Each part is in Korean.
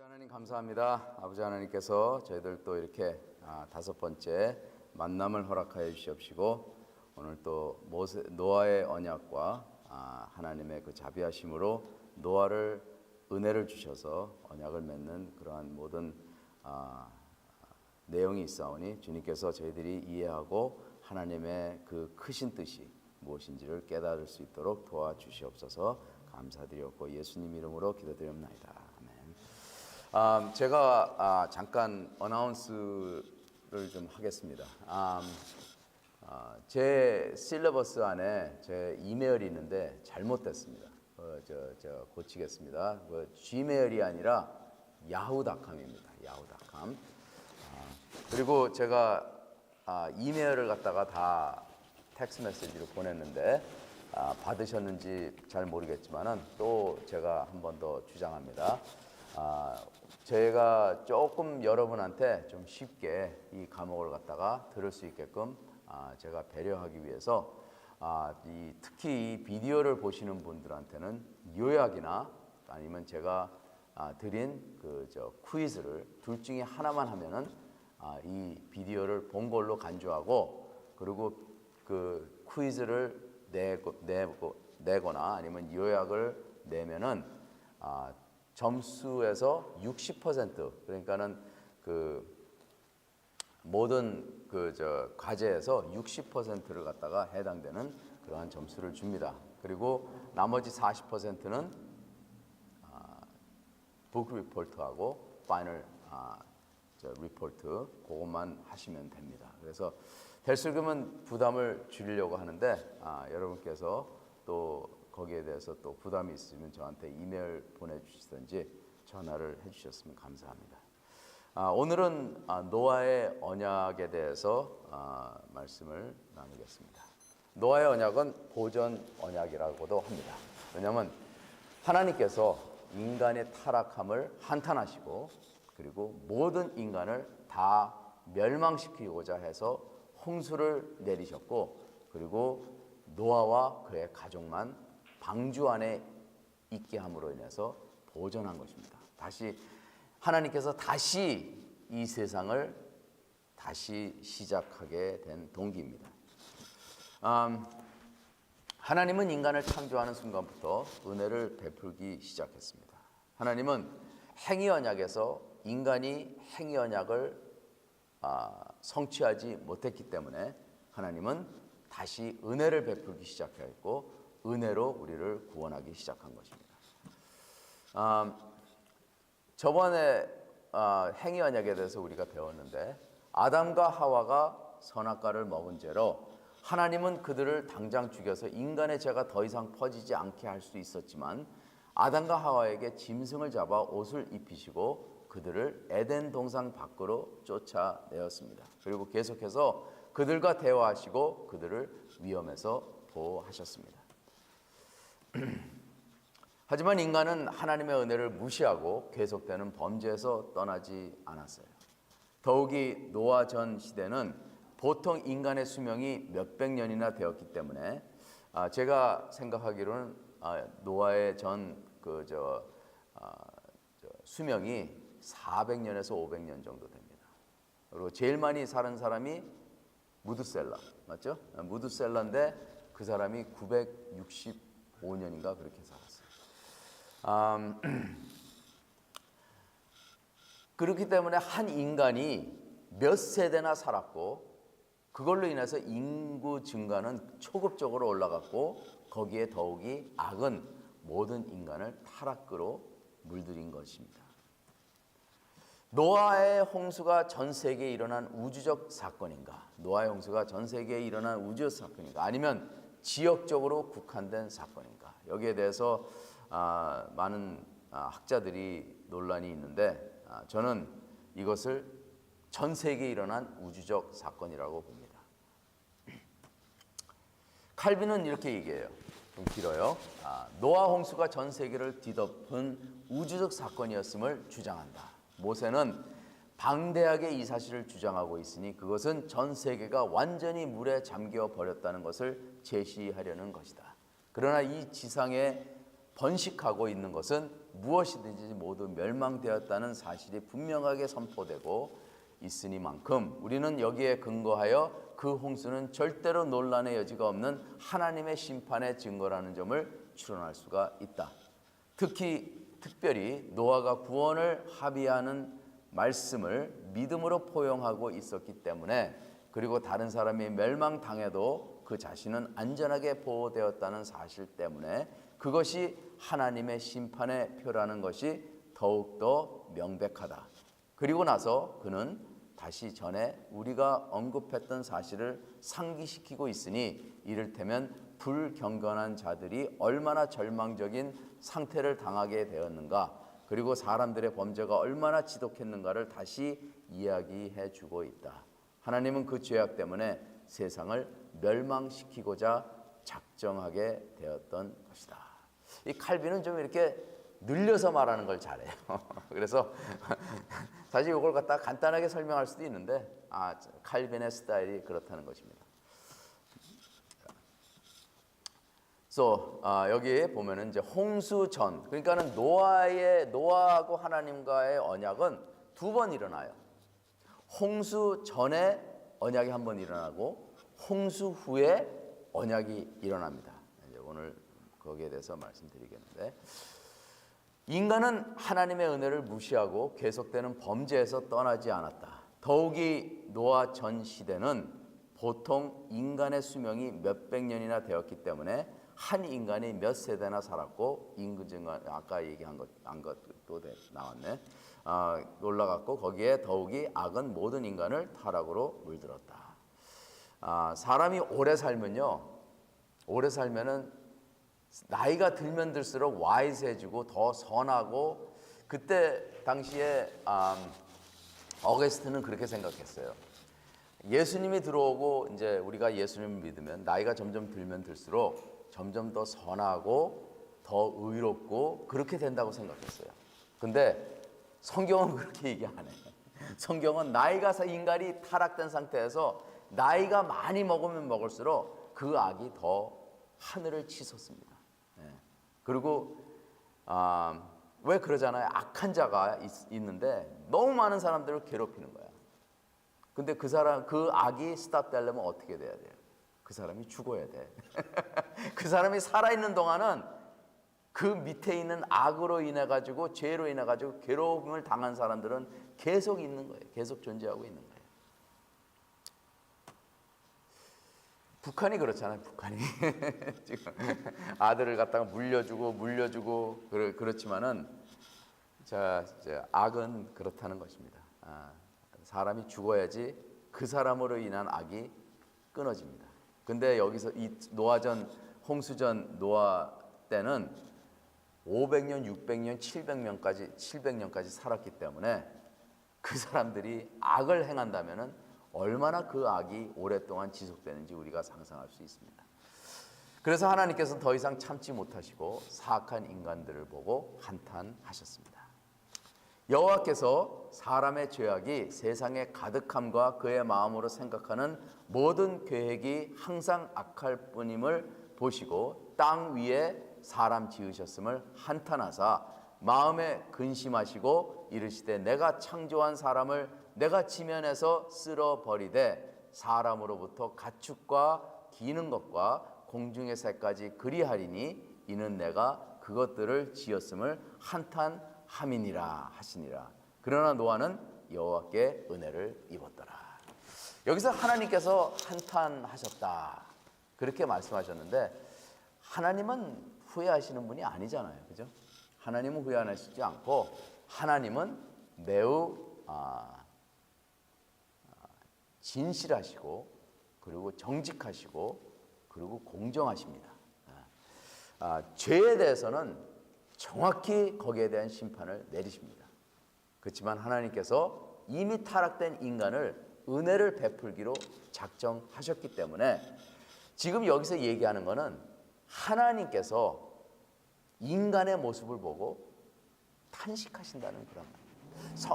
하나님 감사합니다. 아버지 하나님께서 저희들 또 이렇게 다섯 번째 만남을 허락하여 주시옵시고 오늘 또 노아의 언약과 하나님의 그 자비하심으로 노아를 은혜를 주셔서 언약을 맺는 그러한 모든 내용이 있사오니 주님께서 저희들이 이해하고 하나님의 그 크신 뜻이 무엇인지를 깨달을 수 있도록 도와주시옵소서. 감사드렸고 예수님 이름으로 기도드립니다. 아멘. 제가 잠깐 어나운스를 좀 하겠습니다. 제 실러버스 안에 제 이메일이 있는데 잘못됐습니다. 고치겠습니다. Gmail이 아니라 야후닷컴입니다. 야후닷컴. 그리고 제가 이메일을 갖다가 다 텍스트 메시지로 보냈는데 받으셨는지 잘 모르겠지만은 또 제가 한 번 더 주장합니다. 제가 조금 여러분한테 좀 쉽게 이 과목을 갖다가 들을 수 있게끔 제가 배려하기 위해서 특히 이 비디오를 보시는 분들한테는 요약이나 아니면 제가 드린 퀴즈를 둘 중에 하나만 하면은 이 비디오를 본 걸로 간주하고 그리고 그 퀴즈를 내거나 아니면 요약을 내면은 점수에서 60% 그러니까는 그 모든 과제에서 60%를 갖다가 해당되는 그러한 점수를 줍니다. 그리고 나머지 40%는 북 리포트하고 파이널 리포트 그것만 하시면 됩니다. 그래서 될수있으면 부담을 줄이려고 하는데 여러분께서 또 거기에 대해서 또 부담이 있으면 저한테 이메일 보내주시든지 전화를 해주셨으면 감사합니다. 오늘은 노아의 언약에 대해서 말씀을 나누겠습니다. 노아의 언약은 보전 언약이라고도 합니다. 왜냐하면 하나님께서 인간의 타락함을 한탄하시고 그리고 모든 인간을 다 멸망시키고자 해서 홍수를 내리셨고 그리고 노아와 그의 가족만 방주 안에 있게 함으로 인해서 보존한 것입니다. 하나님께서 다시 이 세상을 다시 시작하게 된 동기입니다. 하나님은 인간을 창조하는 순간부터 은혜를 베풀기 시작했습니다. 하나님은 행위 언약에서 인간이 행위 언약을 성취하지 못했기 때문에 하나님은 다시 은혜를 베풀기 시작했고 은혜로 우리를 구원하기 시작한 것입니다. 저번에 행위 언약에 대해서 우리가 배웠는데 아담과 하와가 선악과를 먹은 죄로 하나님은 그들을 당장 죽여서 인간의 죄가 더 이상 퍼지지 않게 할 수 있었지만 아담과 하와에게 짐승을 잡아 옷을 입히시고 그들을 에덴 동산 밖으로 쫓아내었습니다. 그리고 계속해서 그들과 대화하시고 그들을 위험에서 보호하셨습니다. 하지만 인간은 하나님의 은혜를 무시하고 계속되는 범죄에서 떠나지 않았어요. 더욱이 노아 전 시대는 보통 인간의 수명이 몇백 년이나 되었기 때문에 제가 생각하기로는 노아의 수명이 400년에서 500년 정도 됩니다. 그리고 제일 많이 사는 사람이 무드셀라, 맞죠? 무드셀라인데 그 사람이 965년인가 그렇게 살았어요. 그렇기 때문에 한 인간이 몇 세대나 살았고 그걸로 인해서 인구 증가는 초급적으로 올라갔고 거기에 더욱이 악은 모든 인간을 타락으로 물들인 것입니다. 노아의 홍수가 전 세계에 일어난 우주적 사건인가? 노아의 홍수가 전 세계에 일어난 우주적 사건인가? 아니면 지역적으로 국한된 사건인가? 여기에 대해서 많은 학자들이 논란이 있는데 저는 이것을 전 세계에 일어난 우주적 사건이라고 봅니다. 칼빈은 이렇게 얘기해요. 좀 길어요. 노아 홍수가 전 세계를 뒤덮은 우주적 사건이었음을 주장한다. 모세는 방대하게 이 사실을 주장하고 있으니 그것은 전 세계가 완전히 물에 잠겨 버렸다는 것을 제시하려는 것이다. 그러나 이 지상에 번식하고 있는 것은 무엇이든지 모두 멸망되었다는 사실이 분명하게 선포되고 있으니만큼 우리는 여기에 근거하여 그 홍수는 절대로 논란의 여지가 없는 하나님의 심판의 증거라는 점을 추론할 수가 있다. 특별히 노아가 구원을 합의하는 말씀을 믿음으로 포용하고 있었기 때문에, 그리고 다른 사람이 멸망당해도 그 자신은 안전하게 보호되었다는 사실 때문에 그것이 하나님의 심판의 표라는 것이 더욱더 명백하다. 그리고 나서 그는 다시 전에 우리가 언급했던 사실을 상기시키고 있으니, 이를테면 불경건한 자들이 얼마나 절망적인 상태를 당하게 되었는가, 그리고 사람들의 범죄가 얼마나 지독했는가를 다시 이야기해 주고 있다. 하나님은 그 죄악 때문에 세상을 멸망시키고자 작정하게 되었던 것이다. 이 칼빈은 좀 이렇게 늘려서 말하는 걸 잘해요. 그래서 사실 이걸 갖다 간단하게 설명할 수도 있는데, 칼빈의 스타일이 그렇다는 것입니다. 여기 보면은 이제 홍수 전, 그러니까는 노아하고 하나님과의 언약은 두 번 일어나요. 홍수 전에 언약이 한 번 일어나고 홍수 후에 언약이 일어납니다. 이제 오늘 거기에 대해서 말씀드리겠는데, 인간은 하나님의 은혜를 무시하고 계속되는 범죄에서 떠나지 않았다. 더욱이 노아 전 시대는 보통 인간의 수명이 몇백 년이나 되었기 때문에 한 인간이 몇 세대나 살았고, 인구증가 아까 얘기한 것도 나왔네. 놀라갖고 거기에 더욱이 악은 모든 인간을 타락으로 물들었다. 사람이 오래 살면은 나이가 들면 들수록 와이스해지고 더 선하고, 그때 당시에 어거스틴은 그렇게 생각했어요. 예수님이 들어오고 이제 우리가 예수님을 믿으면 나이가 점점 들면 들수록 점점 더 선하고 더 의롭고 그렇게 된다고 생각했어요. 근데 성경은 그렇게 얘기 안 해요. 성경은 인간이 타락된 상태에서 나이가 많이 먹으면 먹을수록 그 악이 더 하늘을 치솟습니다. 그리고 왜 그러잖아요. 악한 자가 있는데 너무 많은 사람들을 괴롭히는 거야. 근데 그 악이 스탑되려면 어떻게 돼야 돼요? 그 사람이 죽어야 돼. 그 사람이 살아있는 동안은 그 밑에 있는 악으로 인해 가지고, 죄로 인해 가지고 괴로움을 당한 사람들은 계속 있는 거예요. 계속 존재하고 있는 거예요. 북한이 그렇잖아요. 북한이 지금 아들을 갖다가 물려주고 그렇지만은 악은 그렇다는 것입니다. 사람이 죽어야지 그 사람으로 인한 악이 끊어집니다. 근데 여기서 이 홍수전 노아 때는 500년, 600년, 700년까지 살았기 때문에 그 사람들이 악을 행한다면은 얼마나 그 악이 오랫동안 지속되는지 우리가 상상할 수 있습니다. 그래서 하나님께서는 더 이상 참지 못하시고 사악한 인간들을 보고 한탄하셨습니다. 여호와께서 사람의 죄악이 세상에 가득함과 그의 마음으로 생각하는 모든 계획이 항상 악할 뿐임을 보시고 땅 위에 사람 지으셨음을 한탄하사 마음에 근심하시고 이르시되 내가 창조한 사람을 내가 지면에서 쓸어버리되 사람으로부터 가축과 기는 것과 공중의 새까지 그리하리니 이는 내가 그것들을 지었음을 한탄함이니라 하시니라. 그러나 노아는 여호와께 은혜를 입었더라. 여기서 하나님께서 한탄하셨다 그렇게 말씀하셨는데, 하나님은 후회하시는 분이 아니잖아요. 그죠? 하나님은 후회하시지 않고 하나님은 매우 진실하시고 그리고 정직하시고 그리고 공정하십니다. 죄에 대해서는 정확히 거기에 대한 심판을 내리십니다. 그렇지만 하나님께서 이미 타락된 인간을 은혜를 베풀기로 작정하셨기 때문에 지금 여기서 얘기하는 것은 하나님께서 인간의 모습을 보고 탄식하신다는 그런 말이에요.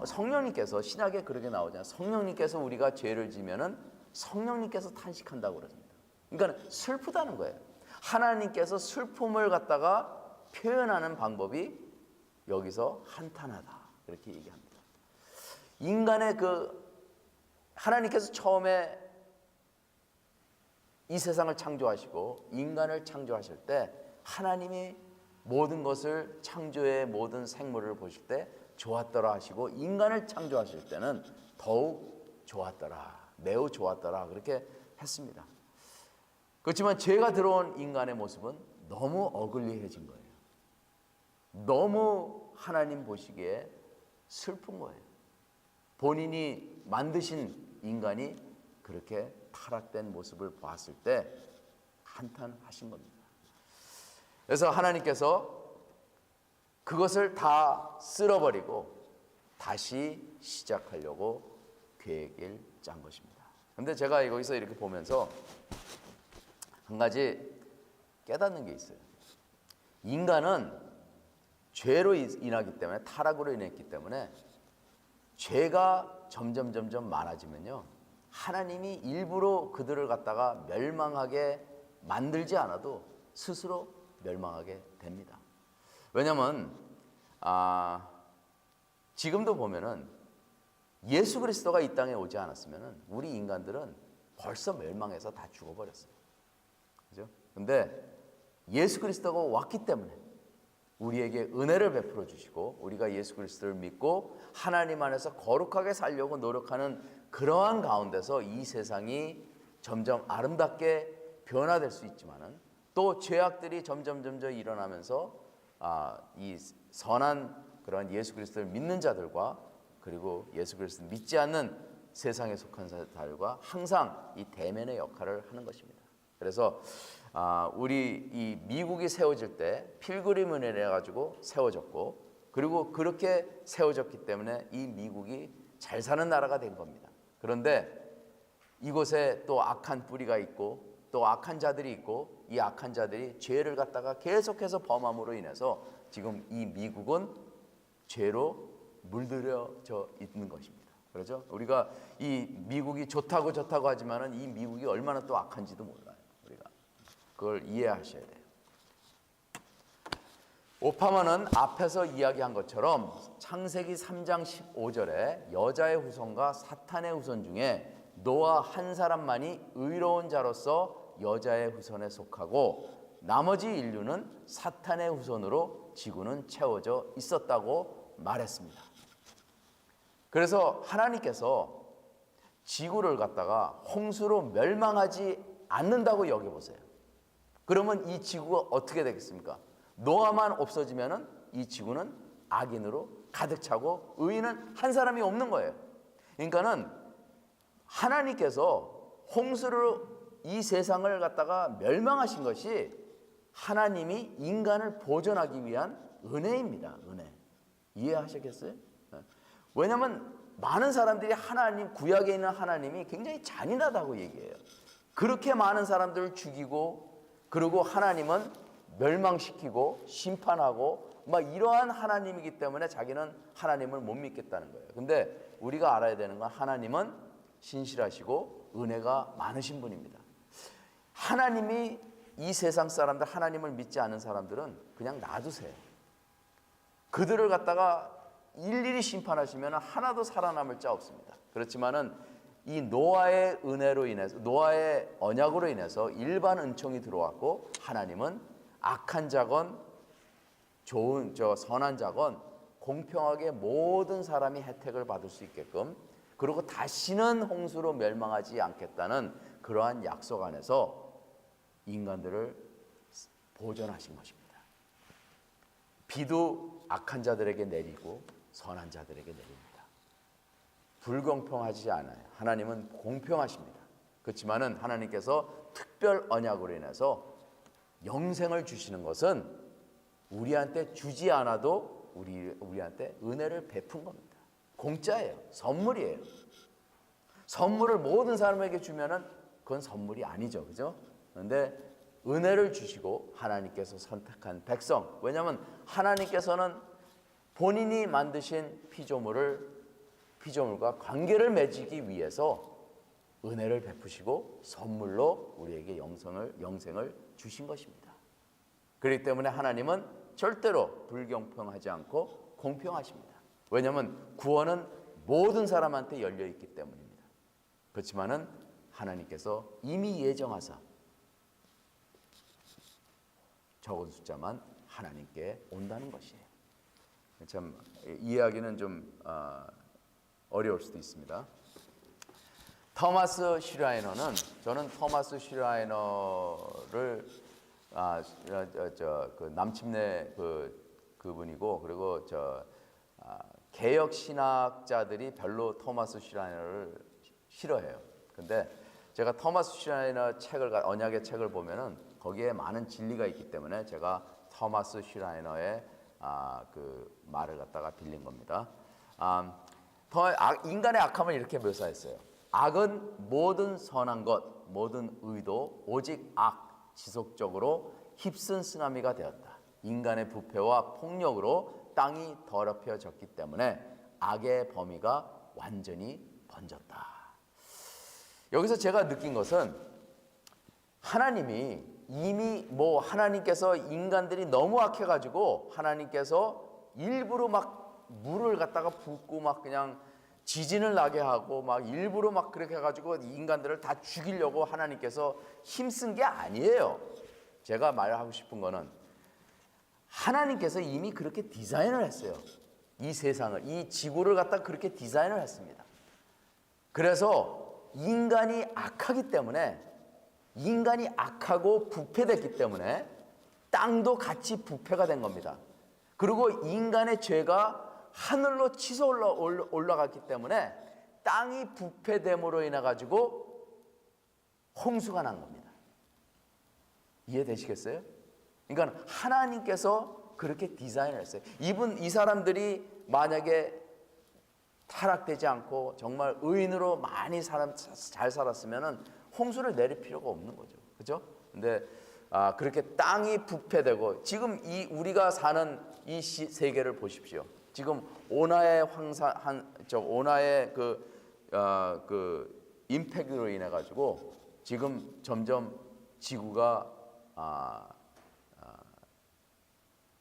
성령님께서 신약에 그렇게 나오잖아요. 성령님께서 우리가 죄를 지면은 성령님께서 탄식한다고 그러습니다. 그러니까 슬프다는 거예요. 하나님께서 슬픔을 갖다가 표현하는 방법이 여기서 한탄하다 이렇게 얘기합니다. 인간의 하나님께서 처음에 이 세상을 창조하시고 인간을 창조하실 때 하나님이 모든 것을 창조의 모든 생물을 보실 때 좋았더라 하시고 인간을 창조하실 때는 더욱 좋았더라, 매우 좋았더라 그렇게 했습니다. 그렇지만 죄가 들어온 인간의 모습은 너무 어글리해진 거예요. 너무 하나님 보시기에 슬픈 거예요. 본인이 만드신 인간이 그렇게 타락된 모습을 보았을 때 한탄하신 겁니다. 그래서 하나님께서 그것을 다 쓸어버리고 다시 시작하려고 계획을 짠 것입니다. 그런데 제가 여기서 이렇게 보면서 한 가지 깨닫는 게 있어요. 인간은 죄로 인하기 때문에, 타락으로 인했기 때문에 죄가 점점 많아지면요, 하나님이 일부러 그들을 갖다가 멸망하게 만들지 않아도 스스로 멸망하게 됩니다. 왜냐하면 지금도 보면은 예수 그리스도가 이 땅에 오지 않았으면은 우리 인간들은 벌써 멸망해서 다 죽어버렸어요. 그죠? 근데 예수 그리스도가 왔기 때문에 우리에게 은혜를 베풀어 주시고 우리가 예수 그리스도를 믿고 하나님 안에서 거룩하게 살려고 노력하는 그러한 가운데서 이 세상이 점점 아름답게 변화될 수 있지만은 또 죄악들이 점점 일어나면서 이 선한 그런 예수 그리스도를 믿는 자들과 그리고 예수 그리스도를 믿지 않는 세상에 속한 자들과 항상 이 대면의 역할을 하는 것입니다. 그래서 우리 이 미국이 세워질 때 필그림 은혜래 가지고 세워졌고, 그리고 그렇게 세워졌기 때문에 이 미국이 잘 사는 나라가 된 겁니다. 그런데 이곳에 또 악한 뿌리가 있고 또 악한 자들이 있고 이 악한 자들이 죄를 갖다가 계속해서 범함으로 인해서 지금 이 미국은 죄로 물들여져 있는 것입니다. 그렇죠? 우리가 이 미국이 좋다고 하지만은 이 미국이 얼마나 또 악한지도 몰라요. 우리가 그걸 이해하셔야 돼요. 오파마는 앞에서 이야기한 것처럼 창세기 3장 15절에 여자의 후손과 사탄의 후손 중에 노아 한 사람만이 의로운 자로서 여자의 후손에 속하고 나머지 인류는 사탄의 후손으로 지구는 채워져 있었다고 말했습니다. 그래서 하나님께서 지구를 갖다가 홍수로 멸망하지 않는다고 여겨보세요. 그러면 이 지구가 어떻게 되겠습니까? 노아만 없어지면은 이 지구는 악인으로 가득 차고 의인은 한 사람이 없는 거예요. 그러니까는 하나님께서 홍수로 이 세상을 갖다가 멸망하신 것이 하나님이 인간을 보존하기 위한 은혜입니다. 은혜. 이해하시겠어요? 왜냐하면 많은 사람들이 하나님, 구약에 있는 하나님이 굉장히 잔인하다고 얘기해요. 그렇게 많은 사람들을 죽이고 그리고 하나님은 멸망시키고 심판하고 막 이러한 하나님이기 때문에 자기는 하나님을 못 믿겠다는 거예요. 근데 우리가 알아야 되는 건 하나님은 신실하시고 은혜가 많으신 분입니다. 하나님이 이 세상 사람들, 하나님을 믿지 않는 사람들은 그냥 놔두세요. 그들을 갖다가 일일이 심판하시면 하나도 살아남을 자 없습니다. 그렇지만은 이 노아의 은혜로 인해서, 노아의 언약으로 인해서 일반 은총이 들어왔고 하나님은 악한 자건 선한 자건 공평하게 모든 사람이 혜택을 받을 수 있게끔, 그리고 다시는 홍수로 멸망하지 않겠다는 그러한 약속 안에서 인간들을 보존하신 것입니다. 비도 악한 자들에게 내리고 선한 자들에게 내립니다. 불공평하지 않아요. 하나님은 공평하십니다. 그렇지만은 하나님께서 특별 언약으로 인해서 영생을 주시는 것은 우리한테 주지 않아도 우리한테 은혜를 베푼 겁니다. 공짜예요. 선물이에요. 선물을 모든 사람에게 주면은 그건 선물이 아니죠. 그죠? 그런데 은혜를 주시고 하나님께서 선택한 백성, 왜냐하면 하나님께서는 본인이 만드신 피조물과 관계를 맺기 위해서 은혜를 베푸시고 선물로 우리에게 영생을 주신 것입니다. 그렇기 때문에 하나님은 절대로 불공평하지 않고 공평하십니다. 왜냐하면 구원은 모든 사람한테 열려 있기 때문입니다. 그렇지만은 하나님께서 이미 예정하사 적은 숫자만 하나님께 온다는 것이에요. 참 이해하기는 좀 어려울 수도 있습니다. 토마스 슈라이너는, 저는 토마스 슈라이너를 그 남침내 그분이고, 그리고 개혁 신학자들이 별로 토마스 슈라이너를 싫어해요. 근데 제가 토마스 슈라이너 언약의 책을 보면은 거기에 많은 진리가 있기 때문에 제가 토마스 슈라이너의 그 말을 갖다가 빌린 겁니다. 인간의 악함을 이렇게 묘사했어요. 악은 모든 선한 것, 모든 의도, 오직 악, 지속적으로 휩쓴 쓰나미가 되었다. 인간의 부패와 폭력으로 땅이 더럽혀졌기 때문에 악의 범위가 완전히 번졌다. 여기서 제가 느낀 것은 하나님이 이미 하나님께서 인간들이 너무 악해가지고 하나님께서 일부러 막 물을 갖다가 붓고 막 그냥 지진을 나게 하고 막 일부러 막 그렇게 해가지고 인간들을 다 죽이려고 하나님께서 힘쓴 게 아니에요. 제가 말하고 싶은 거는 하나님께서 이미 그렇게 디자인을 했어요. 이 세상을, 이 지구를 갖다 그렇게 디자인을 했습니다. 그래서 인간이 악하기 때문에, 인간이 악하고 부패됐기 때문에 땅도 같이 부패가 된 겁니다. 그리고 인간의 죄가 하늘로 치솟아 올라갔기 때문에 땅이 부패됨으로 인해 가지고 홍수가 난 겁니다. 이해되시겠어요? 그러니까 하나님께서 그렇게 디자인을 했어요. 이 사람들이 만약에 타락되지 않고 정말 의인으로 많이 잘 살았으면은 홍수를 내릴 필요가 없는 거죠. 그죠? 근데 그렇게 땅이 부패되고, 지금 우리가 사는 이 세계를 보십시오. 지금 온화의 온화의 그 임팩트로 인해 가지고 지금 점점 지구가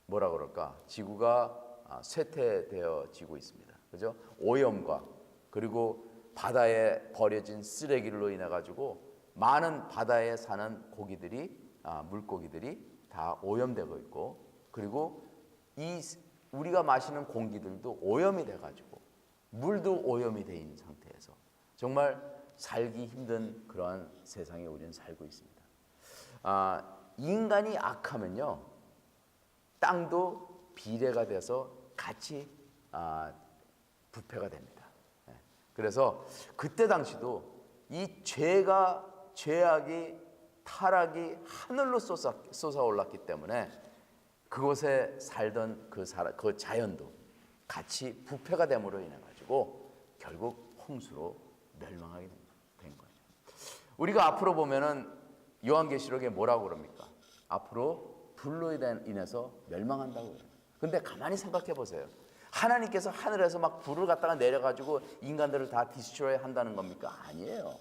뭐라 그럴까? 지구가 쇠퇴되어지고 있습니다. 그죠? 오염과, 그리고 바다에 버려진 쓰레기로 인해 가지고 많은 바다에 사는 물고기들이 다 오염되고 있고, 그리고 우리가 마시는 공기들도 오염이 돼 가지고 물도 오염이 돼 있는 상태에서 정말 살기 힘든 그러한 세상에 우리는 살고 있습니다. 인간이 악하면요, 땅도 비례가 돼서 같이 부패가 됩니다. 그래서 그때 당시도 이 죄악이, 타락이 하늘로 솟아 올랐기 때문에 그곳에 살던 그 자연도 같이 부패가 됨으로 인해 가지고 결국 홍수로 멸망하게 된 거예요. 우리가 앞으로 보면은 요한계시록에 뭐라고 그럽니까? 앞으로 불로 인해서 멸망한다고 그래요. 근데 가만히 생각해 보세요. 하나님께서 하늘에서 막 불을 갖다가 내려가지고 인간들을 다 디스트로이 한다는 겁니까? 아니에요.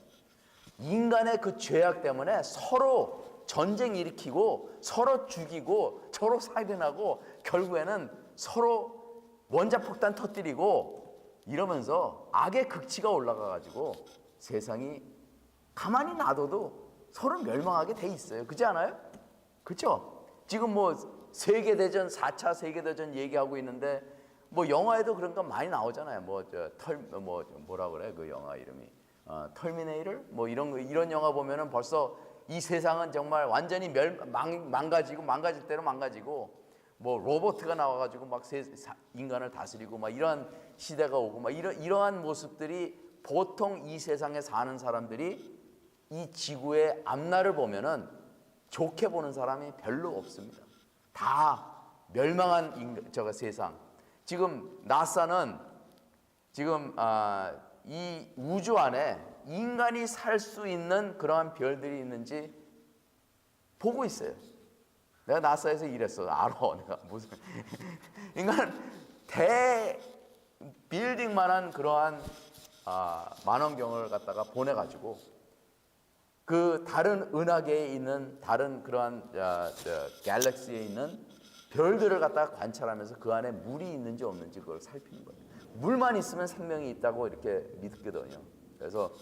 인간의 그 죄악 때문에 서로 전쟁 일으키고 서로 죽이고 서로 살인하고 결국에는 서로 원자폭탄 터뜨리고 이러면서 악의 극치가 올라가가지고 세상이 가만히 놔둬도 서로 멸망하게 돼 있어요. 그렇지 않아요? 그렇죠? 지금 세계대전, 4차 세계대전 얘기하고 있는데 영화에도 그런 거 많이 나오잖아요. 뭐라 그래? 그 영화 이름이 터미네이터? 이런 영화 보면은 벌써 이 세상은 정말 완전히 망가질 대로 망가지고, 로봇가 나와가지고 막 인간을 다스리고 막 이러한 시대가 오고 막 이러한 모습들이, 보통 이 세상에 사는 사람들이 이 지구의 앞날을 보면은 좋게 보는 사람이 별로 없습니다. 다 멸망한 세상. 지금 나사는 지금 이 우주 안에 인간이 살 수 있는 그러한 별들이 있는지 보고 있어요. 내가 나사에서 일했어. 알아. 내가 무슨 인간 빌딩만한 그러한 만원경을 갖다가 보내가지고 그 다른 은하계에 있는 다른 그러한 갤럭시에 있는 별들을 갖다가 관찰하면서 그 안에 물이 있는지 없는지 그걸 살피는 거예요. 물만 있으면 생명이 있다고 이렇게 믿거든요. 그래서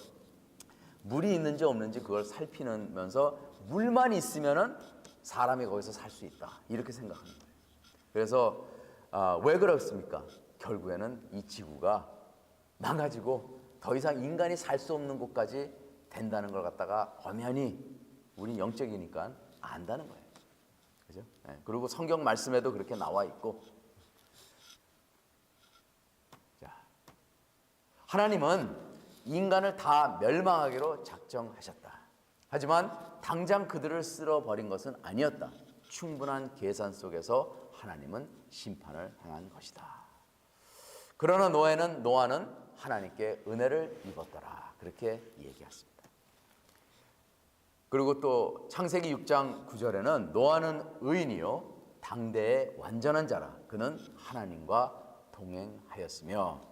물이 있는지 없는지 그걸 살피면서 물만 있으면은 사람이 거기서 살 수 있다 이렇게 생각하는 거예요. 그래서 왜 그렇습니까? 결국에는 이 지구가 망가지고 더 이상 인간이 살 수 없는 곳까지 된다는 걸 갖다가 엄연히 우리 영적이니까 안다는 거예요. 그죠? 네. 그리고 성경 말씀에도 그렇게 나와 있고, 자, 하나님은 인간을 다 멸망하기로 작정하셨다. 하지만 당장 그들을 쓸어버린 것은 아니었다. 충분한 계산 속에서 하나님은 심판을 행한 것이다. 그러나 노아는 하나님께 은혜를 입었더라. 그렇게 얘기했습니다. 그리고 또 창세기 6장 9절에는 노아는 의인이요 당대의 완전한 자라. 그는 하나님과 동행하였으며,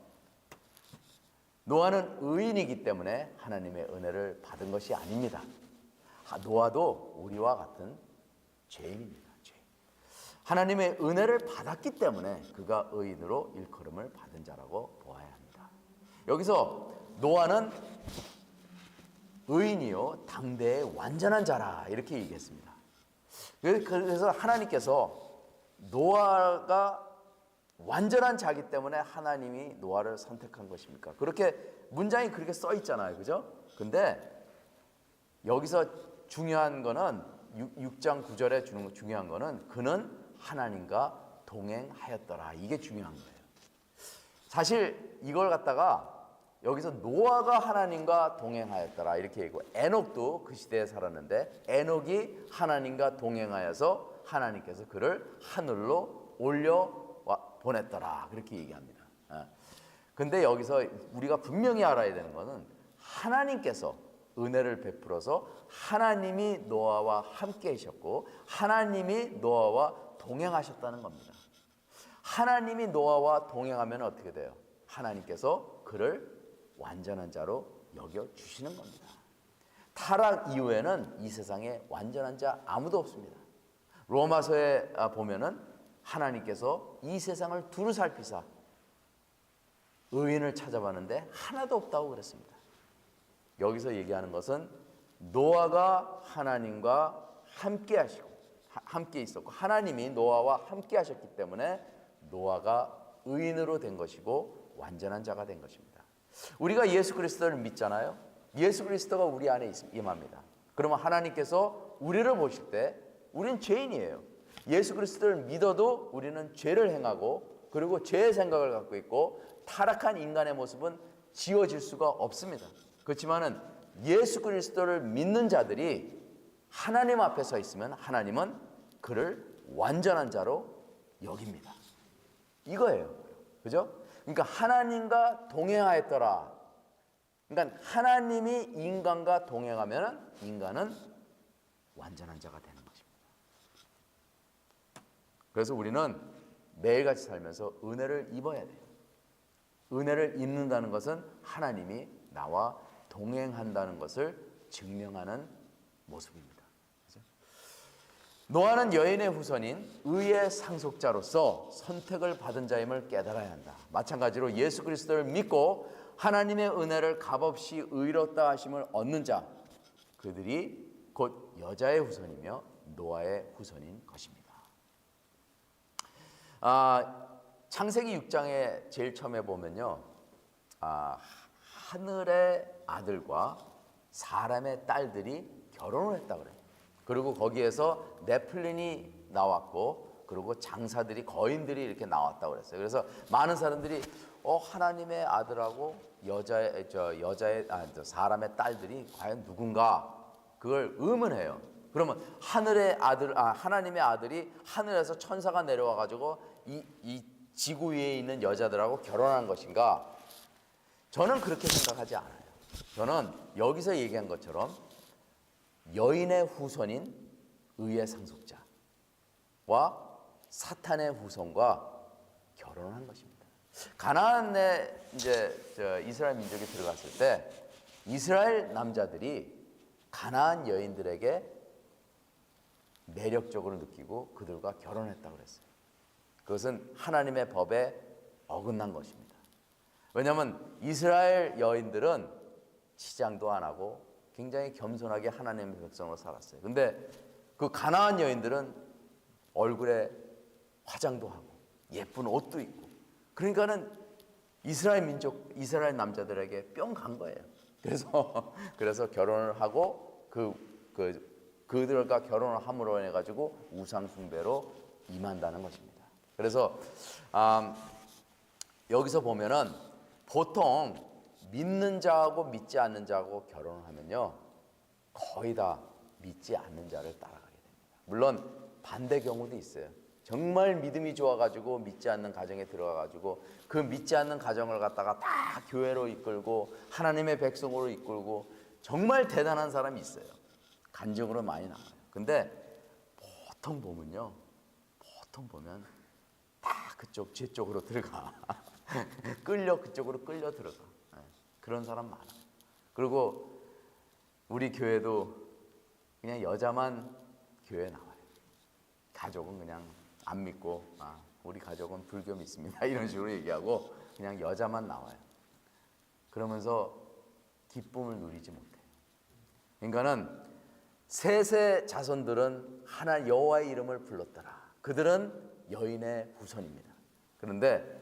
노아는 의인이기 때문에 하나님의 은혜를 받은 것이 아닙니다. 노아도 우리와 같은 죄인입니다. 죄인. 하나님의 은혜를 받았기 때문에 그가 의인으로 일컬음을 받은 자라고 보아야 합니다. 여기서 노아는 의인이요 당대의 완전한 자라 이렇게 얘기했습니다. 그래서 하나님께서 노아가 완전한 자기 때문에 하나님이 노아를 선택한 것입니까? 그렇게 문장이 그렇게 써 있잖아요. 그죠? 근데 여기서 중요한 거는 6장 9절에 주는 중요한 거는 그는 하나님과 동행하였더라. 이게 중요한 거예요. 사실 이걸 갖다가 여기서 노아가 하나님과 동행하였더라 이렇게 얘기고, 에녹도 그 시대에 살았는데 에녹이 하나님과 동행하여서 하나님께서 그를 하늘로 올려 보냈더라 그렇게 얘기합니다. 근데 여기서 우리가 분명히 알아야 되는 것은 하나님께서 은혜를 베풀어서 하나님이 노아와 함께 하셨고 하나님이 노아와 동행하셨다는 겁니다. 하나님이 노아와 동행하면 어떻게 돼요? 하나님께서 그를 완전한 자로 여겨주시는 겁니다. 타락 이후에는 이 세상에 완전한 자 아무도 없습니다. 로마서에 보면은 하나님께서 이 세상을 두루 살피사 의인을 찾아봤는데 하나도 없다고 그랬습니다. 여기서 얘기하는 것은 노아가 하나님과 함께 하시고 함께 있었고 하나님이 노아와 함께 하셨기 때문에 노아가 의인으로 된 것이고 완전한 자가 된 것입니다. 우리가 예수 그리스도를 믿잖아요. 예수 그리스도가 우리 안에 임합니다. 그러면 하나님께서 우리를 보실 때 우리는 죄인이에요. 예수 그리스도를 믿어도 우리는 죄를 행하고 그리고 죄의 생각을 갖고 있고 타락한 인간의 모습은 지워질 수가 없습니다. 그렇지만은 예수 그리스도를 믿는 자들이 하나님 앞에 서 있으면 하나님은 그를 완전한 자로 여깁니다. 이거예요. 그죠? 그러니까 하나님과 동행하였더라. 그러니까 하나님이 인간과 동행하면 인간은 완전한 자가 되는 것입니다. 그래서 우리는 매일같이 살면서 은혜를 입어야 돼요. 은혜를 입는다는 것은 하나님이 나와 동행한다는 것을 증명하는 모습입니다. 그렇죠? 노아는 여인의 후손인 의의 상속자로서 선택을 받은 자임을 깨달아야 한다. 마찬가지로 예수 그리스도를 믿고 하나님의 은혜를 값없이 의롭다 하심을 얻는 자, 그들이 곧 여자의 후손이며 노아의 후손인 것입니다. 창세기 6장에 제일 처음에 보면요, 하늘의 아들과 사람의 딸들이 결혼을 했다 그래요. 그리고 거기에서 네플린이 나왔고, 그리고 장사들이 거인들이 이렇게 나왔다고 그랬어요. 그래서 많은 사람들이 하나님의 아들하고 사람의 딸들이 과연 누군가 그걸 의문해요. 그러면 하나님의 아들이 하늘에서 천사가 내려와 가지고 이 지구 위에 있는 여자들하고 결혼한 것인가? 저는 그렇게 생각하지 않아요. 저는 여기서 얘기한 것처럼 여인의 후손인 의의 상속자와 사탄의 후손과 결혼한 것입니다. 가나안에 이제 이스라엘 민족이 들어갔을 때 이스라엘 남자들이 가나안 여인들에게 매력적으로 느끼고 그들과 결혼했다고 그랬어요. 그것은 하나님의 법에 어긋난 것입니다. 왜냐하면 이스라엘 여인들은 치장도 안 하고 굉장히 겸손하게 하나님의 백성으로 살았어요. 근데 그 가나안 여인들은 얼굴에 화장도 하고 예쁜 옷도 입고, 그러니까는 이스라엘 민족, 이스라엘 남자들에게 뿅 간 거예요. 그래서 결혼을 하고 그들과 결혼을 함으로 인해 가지고 우상 숭배로 임한다는 것입니다. 그래서 여기서 보면은 보통 믿는 자하고 믿지 않는 자하고 결혼을 하면요, 거의 다 믿지 않는 자를 따라가게 됩니다. 물론 반대 경우도 있어요. 정말 믿음이 좋아가지고 믿지 않는 가정에 들어가가지고 그 믿지 않는 가정을 갖다가 다 교회로 이끌고 하나님의 백성으로 이끌고 정말 대단한 사람이 있어요. 간증으로 많이 나와요. 근데 보통 보면 다 그쪽 제 쪽으로 들어가. 그쪽으로 끌려 들어가. 그런 사람 많아. 그리고 우리 교회도 그냥 여자만 교회에 나와요. 가족은 그냥 안 믿고, 우리 가족은 불교 믿습니다, 이런 식으로 얘기하고 그냥 여자만 나와요. 그러면서 기쁨을 누리지 못해요. 그러니까는 셋의 자손들은 하나 여호와의 이름을 불렀더라. 그들은 여인의 후손입니다. 그런데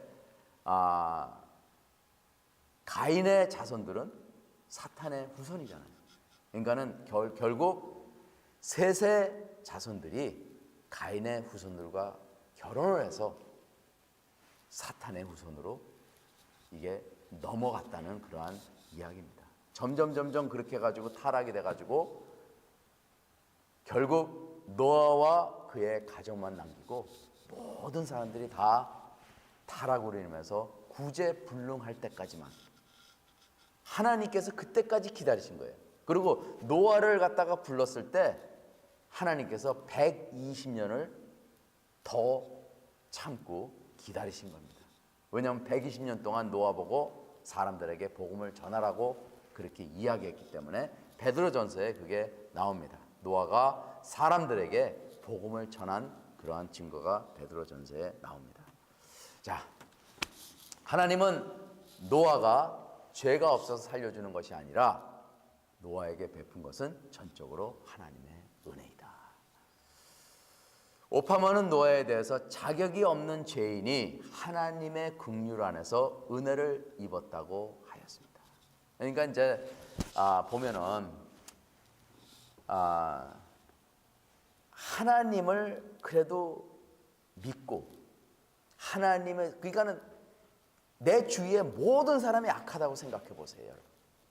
가인의 자손들은 사탄의 후손이잖아요. 그러니까는 결국 셋의 자손들이 가인의 후손들과 결혼을 해서 사탄의 후손으로 이게 넘어갔다는 그러한 이야기입니다. 점점 그렇게 해가지고 타락이 돼가지고 결국 노아와 그의 가족만 남기고 모든 사람들이 다 타락으로 인해서 구제불능할 때까지만, 하나님께서 그때까지 기다리신 거예요. 그리고 노아를 갖다가 불렀을 때 하나님께서 120년을 더 참고 기다리신 겁니다. 왜냐하면 120년 동안 노아 보고 사람들에게 복음을 전하라고 그렇게 이야기했기 때문에 베드로전서에 그게 나옵니다. 노아가 사람들에게 복음을 전한 그러한 증거가 베드로전서에 나옵니다. 자, 하나님은 노아가 죄가 없어서 살려주는 것이 아니라 노아에게 베푼 것은 전적으로 하나님의 은혜이다. 오파머는 노아에 대해서 자격이 없는 죄인이 하나님의 긍휼 안에서 은혜를 입었다고 하였습니다. 그러니까 이제 보면은 하나님을 그래도 믿고 하나님의, 그러니까는 내 주위의 모든 사람이 악하다고 생각해 보세요.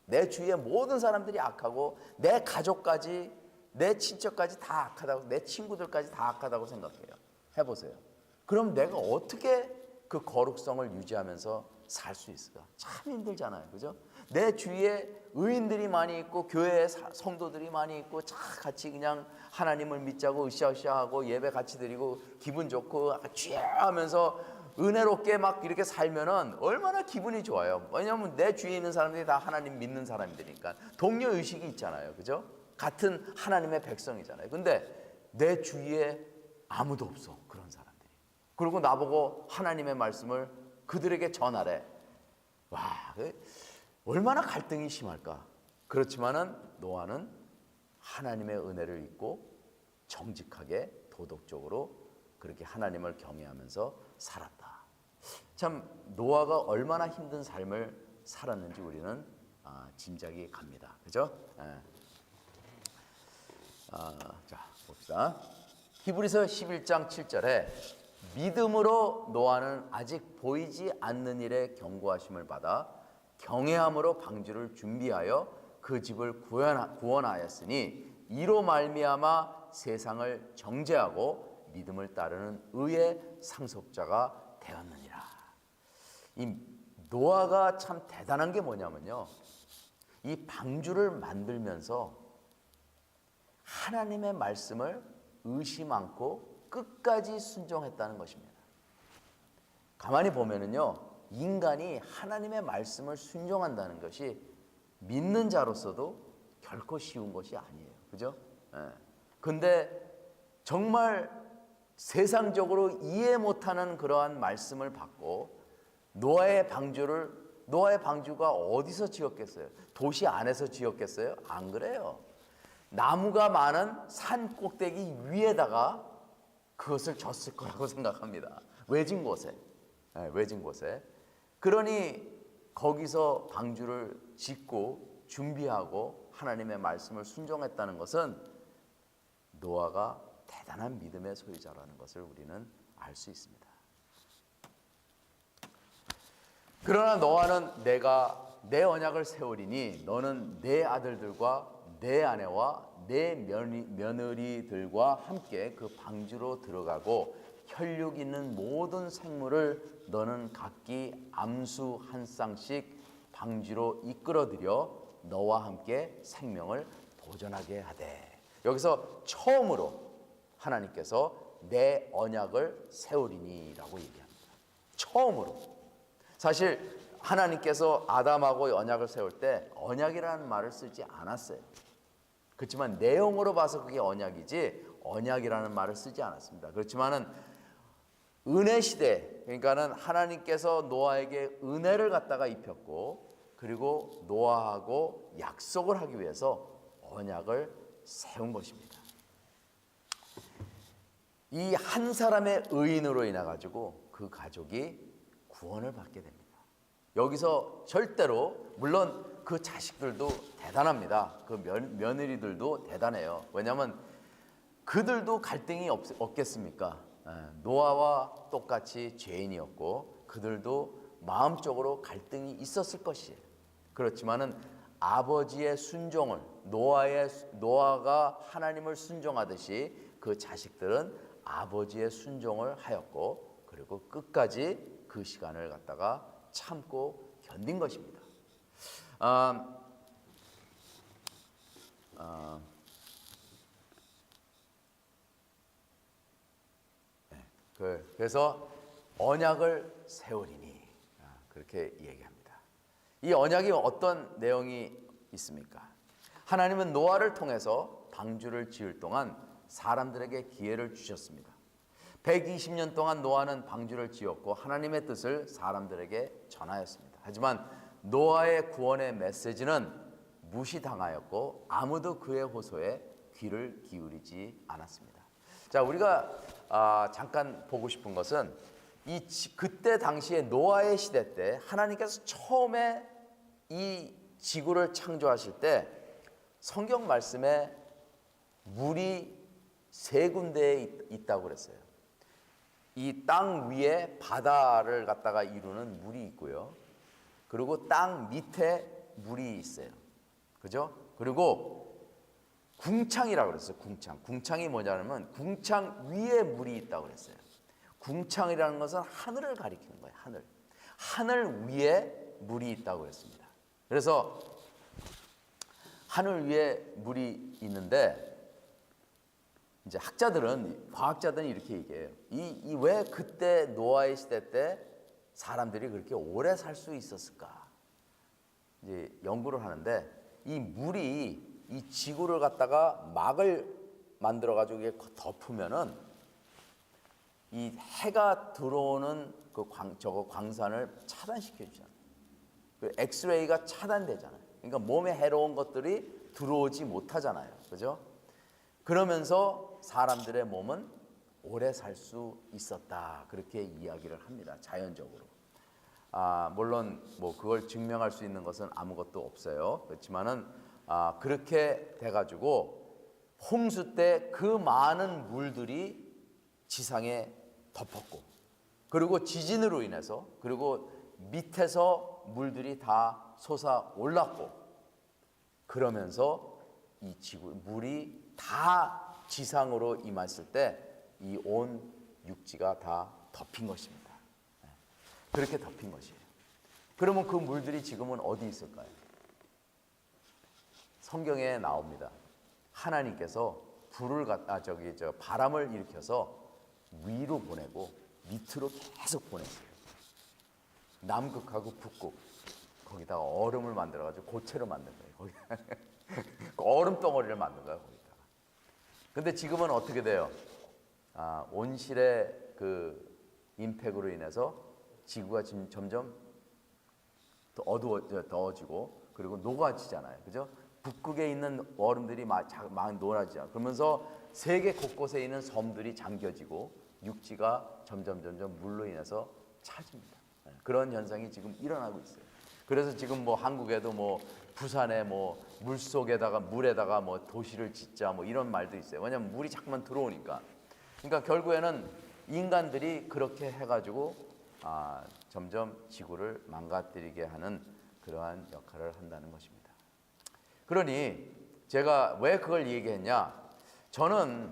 내 주위의 모든 사람들이 악하고 내 가족까지, 내 친척까지 다 악하다고, 내 친구들까지 다 악하다고 생각해요. 해보세요. 그럼 내가 어떻게 그 거룩성을 유지하면서 살 수 있을까? 참 힘들잖아요. 그죠? 내 주위에 의인들이 많이 있고 교회에 성도들이 많이 있고 같이 그냥 하나님을 믿자고 으쌰으쌰하고 예배 같이 드리고 기분 좋고 쥐하면서 은혜롭게 막 이렇게 살면은 얼마나 기분이 좋아요. 왜냐하면 내 주위에 있는 사람들이 다 하나님 믿는 사람들이니까 동료 의식이 있잖아요. 그죠? 같은 하나님의 백성이잖아요. 근데 내 주위에 아무도 없어, 그런 사람들이. 그리고 나보고 하나님의 말씀을 그들에게 전하래. 와, 얼마나 갈등이 심할까. 그렇지만은 노아는 하나님의 은혜를 입고 정직하게 도덕적으로 그렇게 하나님을 경외하면서 살았다. 참 노아가 얼마나 힘든 삶을 살았는지 우리는 짐작이 갑니다. 그죠? 자, 봅시다. 히브리서 11장 7절에 믿음으로 노아는 아직 보이지 않는 일에 경고하심을 받아 경외함으로 방주를 준비하여 그 집을 구원하였으니 이로 말미암아 세상을 정죄하고 믿음을 따르는 의의 상속자가 되었느니라. 이 노아가 참 대단한 게 뭐냐면요, 이 방주를 만들면서 하나님의 말씀을 의심 않고 끝까지 순종했다는 것입니다. 가만히 보면은요, 인간이 하나님의 말씀을 순종한다는 것이 믿는 자로서도 결코 쉬운 것이 아니에요. 그죠? 근데 정말 세상적으로 이해 못하는 그러한 말씀을 받고 노아의 방주가 어디서 지었겠어요? 도시 안에서 지었겠어요? 안 그래요. 나무가 많은 산 꼭대기 위에다가 그것을 졌을 거라고 생각합니다. 외진 곳에. 외진 곳에. 그러니 거기서 방주를 짓고 준비하고 하나님의 말씀을 순종했다는 것은 노아가 대단한 믿음의 소유자라는 것을 우리는 알 수 있습니다. 그러나 노아는 내가 내 언약을 세우리니 너는 내 아들들과 내 아내와 내 며느리들과 함께 그 방주로 들어가고 혈육 있는 모든 생물을 너는 각기 암수 한 쌍씩 방주로 이끌어들여 너와 함께 생명을 보존하게 하되. 여기서 처음으로 하나님께서 내 언약을 세우리니라고 얘기합니다. 처음으로. 사실 하나님께서 아담하고 언약을 세울 때 언약이라는 말을 쓰지 않았어요. 그렇지만 내용으로 봐서 그게 언약이지 언약이라는 말을 쓰지 않았습니다. 그렇지만은 은혜 시대, 그러니까는 하나님께서 노아에게 은혜를 갖다가 입혔고, 그리고 노아하고 약속을 하기 위해서 언약을 세운 것입니다. 이 한 사람의 의인으로 인해 가지고 그 가족이 구원을 받게 됩니다. 여기서 절대로, 물론 그 자식들도 대단합니다. 그 며느리들도 대단해요. 왜냐하면 그들도 갈등이 없겠습니까? 노아와 똑같이 죄인이었고 그들도 마음적으로 갈등이 있었을 것이에요. 그렇지만은 아버지의 순종을, 노아가 하나님을 순종하듯이 그 자식들은 아버지의 순종을 하였고, 그리고 끝까지 그 시간을 갖다가 참고 견딘 것입니다. 그래서 언약을 세우리니 그렇게 얘기합니다. 이 언약이 어떤 내용이 있습니까? 하나님은 노아를 통해서 방주를 지을 동안 사람들에게 기회를 주셨습니다. 120년 동안 노아는 방주를 지었고 하나님의 뜻을 사람들에게 전하였습니다. 하지만 노아의 구원의 메시지는 무시당하였고 아무도 그의 호소에 귀를 기울이지 않았습니다. 자, 우리가 잠깐 보고 싶은 것은 그때 당시에 노아의 시대 때 하나님께서 처음에 이 지구를 창조하실 때 성경 말씀에 물이 세 군데에 있다고 그랬어요. 이 땅 위에 바다를 갖다가 이루는 물이 있고요. 그리고 땅 밑에 물이 있어요. 그죠? 그리고 궁창이라고 그랬어요. 궁창이 뭐냐면 궁창 위에 물이 있다고 그랬어요. 궁창이라는 것은 하늘을 가리키는 거예요. 하늘 위에 물이 있다고 그랬습니다. 그래서 하늘 위에 물이 있는데 이제 과학자들은 이렇게 얘기해요. 왜 그때 노아의 시대 때 사람들이 그렇게 오래 살 수 있었을까? 이제 연구를 하는데 이 물이 이 지구를 갖다가 막을 만들어 가지고 덮으면은 이 해가 들어오는 그 광산을 차단시켜 주잖아요. 그 엑스레이가 차단되잖아요. 그러니까 몸에 해로운 것들이 들어오지 못하잖아요. 그죠? 그러면서 사람들의 몸은 오래 살 수 있었다. 그렇게 이야기를 합니다. 자연적으로. 물론 뭐 그걸 증명할 수 있는 것은 아무것도 없어요. 그렇지만은 그렇게 돼가지고 홍수 때 그 많은 물들이 지상에 덮었고, 그리고 지진으로 인해서, 그리고 밑에서 물들이 다 솟아 올랐고, 그러면서 이 물이 다 지상으로 임했을 때 이 온 육지가 다 덮인 것입니다. 그렇게 덮인 것이에요. 그러면 그 물들이 지금은 어디 있을까요? 성경에 나옵니다. 하나님께서 바람을 일으켜서 위로 보내고 밑으로 계속 보냈어요. 남극하고 북극, 거기다가 얼음을 만들어가지고 고체로 만든 거예요. 거기다 얼음 덩어리를 만든 거예요. 거기다가. 근데 지금은 어떻게 돼요? 온실의 그 임팩으로 인해서 지구가 지금 점점 더워지고 그리고 녹아지잖아요. 그죠? 북극에 있는 얼음들이 막 녹아지잖아요. 그러면서 세계 곳곳에 있는 섬들이 잠겨지고 육지가 점점 물로 인해서 차집니다. 그런 현상이 지금 일어나고 있어요. 그래서 지금 뭐 한국에도 뭐 부산에 뭐 물에다가 뭐 도시를 짓자 뭐 이런 말도 있어요. 왜냐하면 물이 자꾸만 들어오니까. 그러니까 결국에는 인간들이 그렇게 해가지고 점점 지구를 망가뜨리게 하는 그러한 역할을 한다는 것입니다. 그러니 제가 왜 그걸 얘기했냐? 저는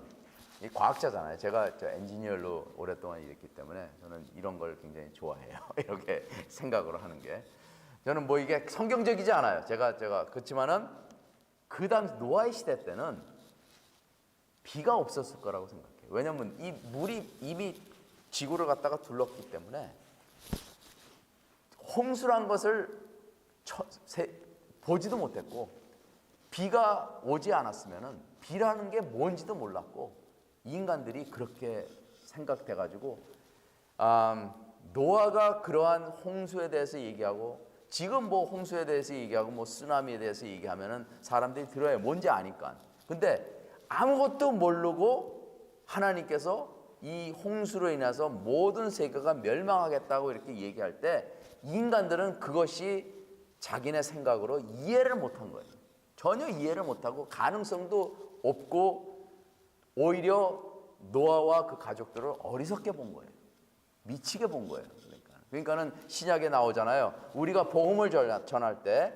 과학자잖아요. 제가 엔지니어로 오랫동안 일했기 때문에 저는 이런 걸 굉장히 좋아해요. 이렇게 생각으로 하는 게. 저는 뭐 이게 성경적이지 않아요. 제가 그렇지만은 그 당시 노아의 시대 때는 비가 없었을 거라고 생각해요. 왜냐하면 이 물이 이미 지구를 갖다가 둘렀기 때문에 홍수란 것을 보지도 못했고 비가 오지 않았으면은 비라는 게 뭔지도 몰랐고 인간들이 그렇게 생각돼가지고 노아가 그러한 홍수에 대해서 얘기하고 지금 뭐 홍수에 대해서 얘기하고 뭐 쓰나미에 대해서 얘기하면은 사람들이 들어야 뭔지 아니까. 근데 아무것도 모르고 하나님께서 이 홍수로 인해서 모든 세계가 멸망하겠다고 이렇게 얘기할 때 인간들은 그것이 자기네 생각으로 이해를 못한 거예요. 전혀 이해를 못하고 가능성도 없고 오히려 노아와 그 가족들을 어리석게 본 거예요. 미치게 본 거예요. 그러니까는 신약에 나오잖아요. 우리가 복음을 전할 때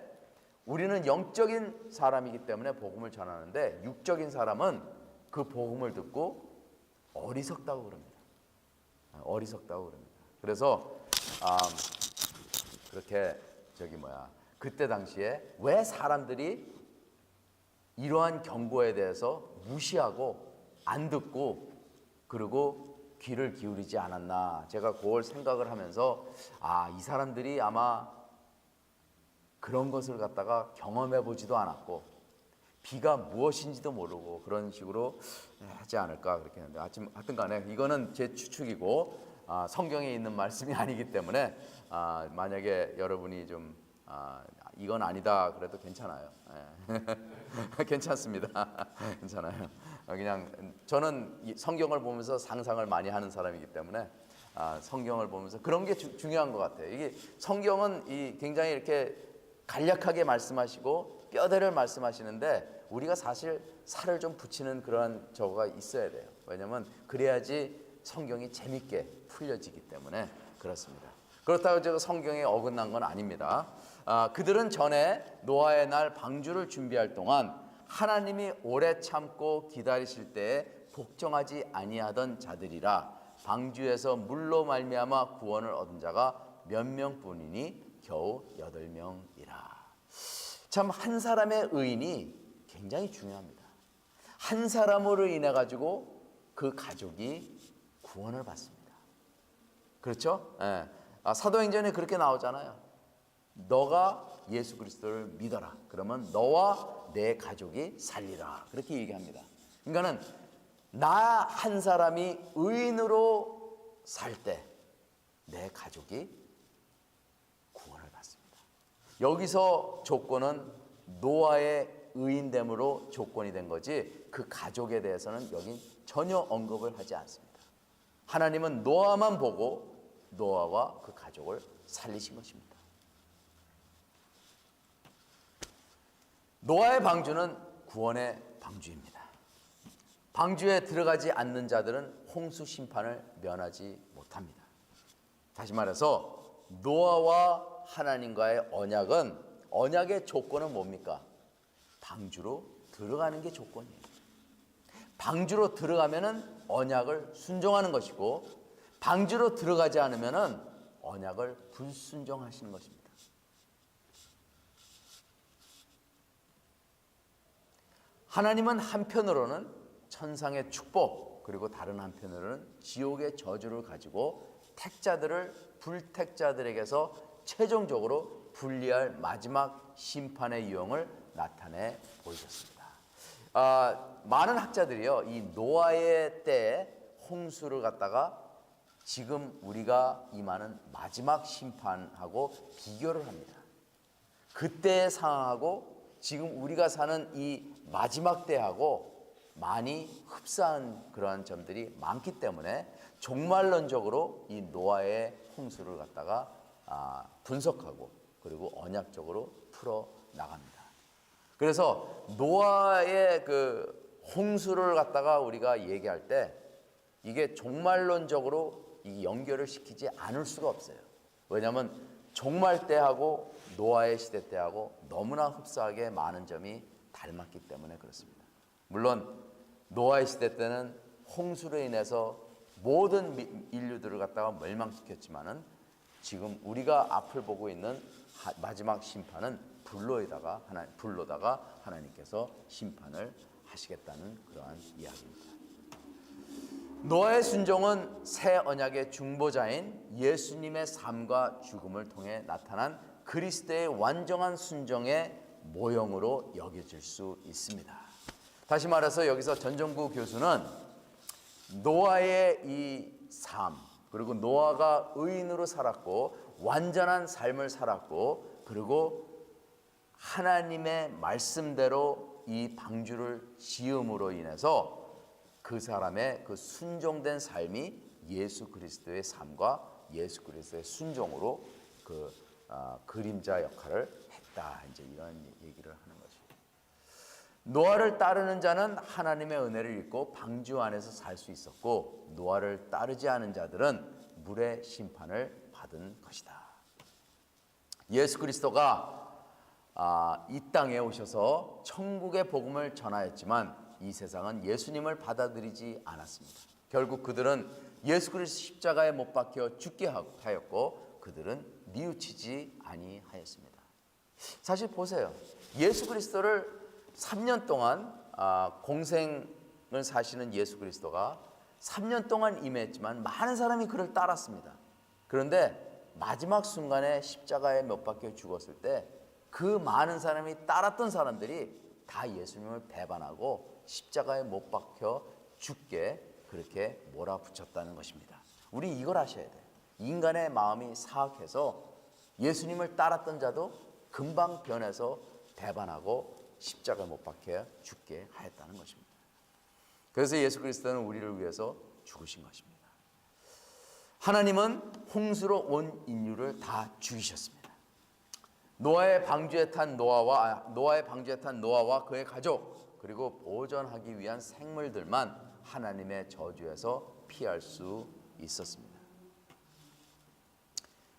우리는 영적인 사람이기 때문에 복음을 전하는데 육적인 사람은 그 복음을 듣고 어리석다고 그럽니다. 어리석다고 그럽니다. 그래서 그렇게 그때 당시에 왜 사람들이 이러한 경고에 대해서 무시하고 안 듣고 그리고 귀를 기울이지 않았나. 제가 그걸 생각을 하면서 이 사람들이 아마 그런 것을 갖다가 경험해 보지도 않았고 비가 무엇인지도 모르고 그런 식으로 하지 않을까 그렇게 했는데 하여튼 간에 이거는 제 추측이고 성경에 있는 말씀이 아니기 때문에 만약에 여러분이 좀 이건 아니다 그래도 괜찮아요. 괜찮습니다. 괜찮아요. 그냥 저는 성경을 보면서 상상을 많이 하는 사람이기 때문에 성경을 보면서 그런 게 중요한 것 같아요. 이게 성경은 굉장히 이렇게 간략하게 말씀하시고 뼈대를 말씀하시는데 우리가 사실 살을 좀 붙이는 그런 저거가 있어야 돼요. 왜냐하면 그래야지 성경이 재밌게 풀려지기 때문에 그렇습니다. 그렇다고 제가 성경에 어긋난 건 아닙니다. 그들은 전에 노아의 날 방주를 준비할 동안 하나님이 오래 참고 기다리실 때에 복종하지 아니하던 자들이라 방주에서 물로 말미암아 구원을 얻은 자가 몇 명뿐이니 겨우 8명이라. 참 한 사람의 의인이 굉장히 중요합니다. 한 사람으로 인해 가지고 그 가족이 구원을 받습니다. 그렇죠? 예. 사도행전에 그렇게 나오잖아요. 너가 예수 그리스도를 믿어라. 그러면 너와 내 가족이 살리라. 그렇게 얘기합니다. 그러니까는 나 한 사람이 의인으로 살 때 내 가족이 구원을 받습니다. 여기서 조건은 노아의 의인됨으로 조건이 된 거지 그 가족에 대해서는 여긴 전혀 언급을 하지 않습니다. 하나님은 노아만 보고 노아와 그 가족을 살리신 것입니다. 노아의 방주는 구원의 방주입니다. 방주에 들어가지 않는 자들은 홍수 심판을 면하지 못합니다. 다시 말해서 노아와 하나님과의 언약의 조건은 뭡니까? 방주로 들어가는 게 조건이에요. 방주로 들어가면은 언약을 순종하는 것이고 방주로 들어가지 않으면은 언약을 불순종하시는 것입니다. 하나님은 한편으로는 천상의 축복 그리고 다른 한편으로는 지옥의 저주를 가지고 불택자들에게서 최종적으로 분리할 마지막 심판의 유형을 나타내 보이셨습니다. 많은 학자들이요, 이 노아의 때에 홍수를 갖다가 지금 우리가 임하는 마지막 심판하고 비교를 합니다. 그때의 상황하고 지금 우리가 사는 이 마지막 때하고 많이 흡사한 그러한 점들이 많기 때문에 종말론적으로 이 노아의 홍수를 갖다가 분석하고 그리고 언약적으로 풀어 나갑니다. 그래서 노아의 그 홍수를 갖다가 우리가 얘기할 때 이게 종말론적으로 이 연결을 시키지 않을 수가 없어요. 왜냐하면 종말 때하고 노아의 시대 때하고 너무나 흡사하게 많은 점이 닮았기 때문에 그렇습니다. 물론 노아의 시대 때는 홍수로 인해서 모든 인류들을 갖다가 멸망시켰지만은 지금 우리가 앞을 보고 있는 마지막 심판은 불로다가 하나님께서 심판을 하시겠다는 그러한 이야기입니다. 노아의 순종은 새 언약의 중보자인 예수님의 삶과 죽음을 통해 나타난 그리스도의 완전한 순종의 모형으로 여겨질 수 있습니다. 다시 말해서 여기서 전정구 교수는 노아의 이 삶, 그리고 노아가 의인으로 살았고 완전한 삶을 살았고 그리고 하나님의 말씀대로 이 방주를 지음으로 인해서 그 사람의 그 순종된 삶이 예수 그리스도의 삶과 예수 그리스도의 순종으로 그 그림자 역할을 했다. 이제 이런 얘기를 하는 거죠. 노아를 따르는 자는 하나님의 은혜를 입고 방주 안에서 살 수 있었고 노아를 따르지 않은 자들은 물의 심판을 받은 것이다. 예수 그리스도가 이 땅에 오셔서 천국의 복음을 전하였지만 이 세상은 예수님을 받아들이지 않았습니다. 결국 그들은 예수 그리스도 십자가에 못 박혀 죽게 하였고 그들은 뉘우치지 아니하였습니다. 사실 보세요. 예수 그리스도를 3년 동안 공생을 사시는 예수 그리스도가 3년 동안 임했지만 많은 사람이 그를 따랐습니다. 그런데 마지막 순간에 십자가에 못 박혀 죽었을 때 그 많은 사람이 따랐던 사람들이 다 예수님을 배반하고 십자가에 못 박혀 죽게 그렇게 몰아붙였다는 것입니다. 우리 이걸 아셔야 돼요. 인간의 마음이 사악해서 예수님을 따랐던 자도 금방 변해서 배반하고 십자가에 못 박혀 죽게 하였다는 것입니다. 그래서 예수 그리스도는 우리를 위해서 죽으신 것입니다. 하나님은 홍수로 온 인류를 다 죽이셨습니다. 노아의 방주에 탄 노아와 그의 가족 그리고 보존하기 위한 생물들만 하나님의 저주에서 피할 수 있었습니다.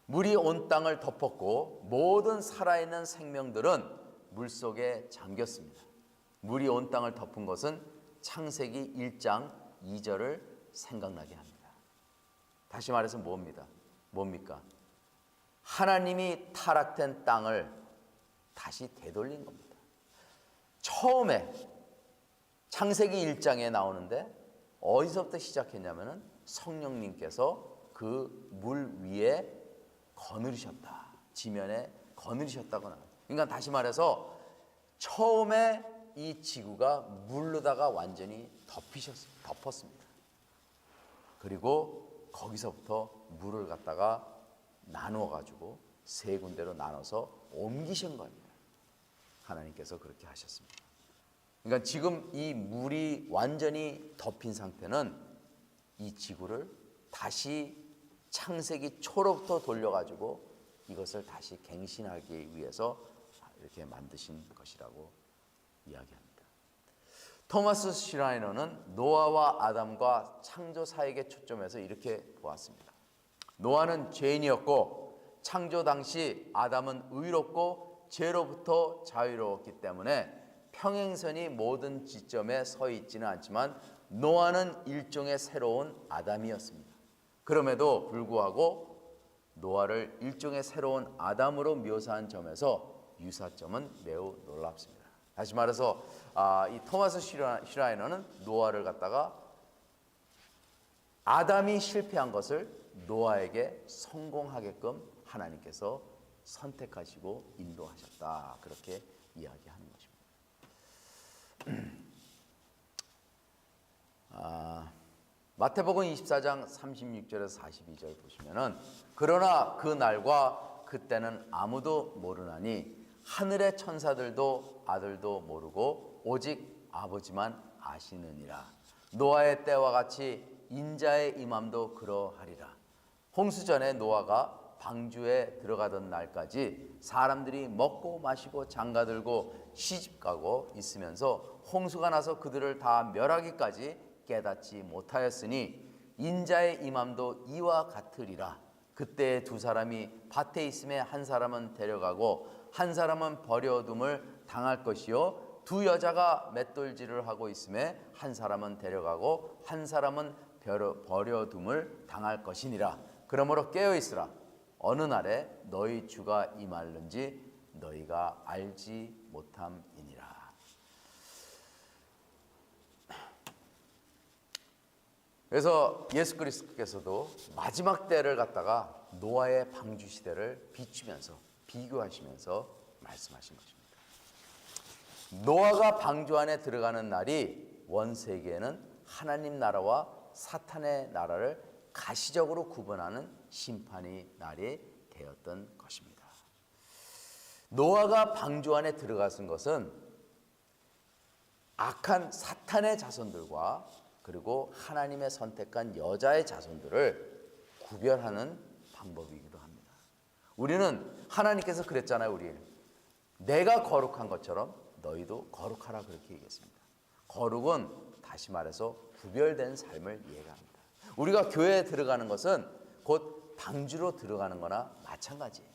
물이 온 땅을 덮었고 모든 살아있는 생명들은 물속에 잠겼습니다. 물이 온 땅을 덮은 것은 창세기 1장 2절을 생각나게 합니다. 다시 말해서 뭡니까? 하나님이 타락된 땅을 다시 되돌린 겁니다. 처음에 창세기 1장에 나오는데 어디서부터 시작했냐면은 성령님께서 그 물 위에 거느리셨다. 지면에 거느리셨다고 나와요. 그러니까 다시 말해서 처음에 이 지구가 물로다가 완전히 덮었습니다. 그리고 거기서부터 물을 갖다가 나누어 가지고 세 군데로 나눠서 옮기신 겁니다. 하나님께서 그렇게 하셨습니다. 그러니까 지금 이 물이 완전히 덮인 상태는 이 지구를 다시 창세기 초로부터 돌려가지고 이것을 다시 갱신하기 위해서 이렇게 만드신 것이라고 이야기합니다. 토마스 슈라이너는 노아와 아담과 창조 사역에 초점해서 이렇게 보았습니다. 노아는 죄인이었고 창조 당시 아담은 의롭고 죄로부터 자유로웠기 때문에 평행선이 모든 지점에 서 있지는 않지만 노아는 일종의 새로운 아담이었습니다. 그럼에도 불구하고 노아를 일종의 새로운 아담으로 묘사한 점에서 유사점은 매우 놀랍습니다. 다시 말해서 이 토마스 슈라이너는 노아를 갖다가 아담이 실패한 것을 노아에게 성공하게끔 하나님께서 선택하시고 인도하셨다. 그렇게 이야기하는 것입니다. 마태복음 24장 36절에서 42절 보시면은 그러나 그 날과 그때는 아무도 모르나니 하늘의 천사들도 아들도 모르고 오직 아버지만 아시느니라. 노아의 때와 같이 인자의 임함도 그러하리라. 홍수 전에 노아가 방주에 들어가던 날까지 사람들이 먹고 마시고 장가들고 시집가고 있으면서 홍수가 나서 그들을 다 멸하기까지 깨닫지 못하였으니 인자의 임함도 이와 같으리라. 그때 두 사람이 밭에 있음에 한 사람은 데려가고 한 사람은 버려둠을 당할 것이요 두 여자가 맷돌질을 하고 있음에 한 사람은 데려가고 한 사람은 버려둠을 당할 것이니라. 그러므로 깨어있으라. 어느 날에 너희 주가 임할는지 너희가 알지 못함이니라. 그래서 예수 그리스도께서도 마지막 때를 갖다가 노아의 방주 시대를 비추면서 비교하시면서 말씀하신 것입니다. 노아가 방주 안에 들어가는 날이 원세계에는 하나님 나라와 사탄의 나라를 가시적으로 구분하는 심판의 날이 되었던 것입니다. 노아가 방주 안에 들어갔은 것은 악한 사탄의 자손들과 그리고 하나님의 선택한 여자의 자손들을 구별하는 방법이기도 합니다. 우리는 하나님께서 그랬잖아요. 우리는 내가 거룩한 것처럼 너희도 거룩하라 그렇게 얘기했습니다. 거룩은 다시 말해서 구별된 삶을 이해합니다. 우리가 교회에 들어가는 것은 곧 방주로 들어가는 거나 마찬가지예요.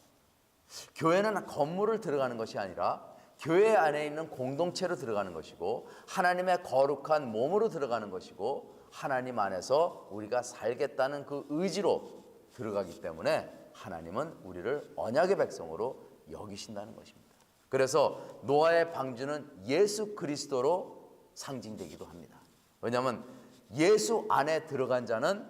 교회는 건물을 들어가는 것이 아니라 교회 안에 있는 공동체로 들어가는 것이고 하나님의 거룩한 몸으로 들어가는 것이고 하나님 안에서 우리가 살겠다는 그 의지로 들어가기 때문에 하나님은 우리를 언약의 백성으로 여기신다는 것입니다. 그래서 노아의 방주는 예수 그리스도로 상징되기도 합니다. 왜냐하면 예수 안에 들어간 자는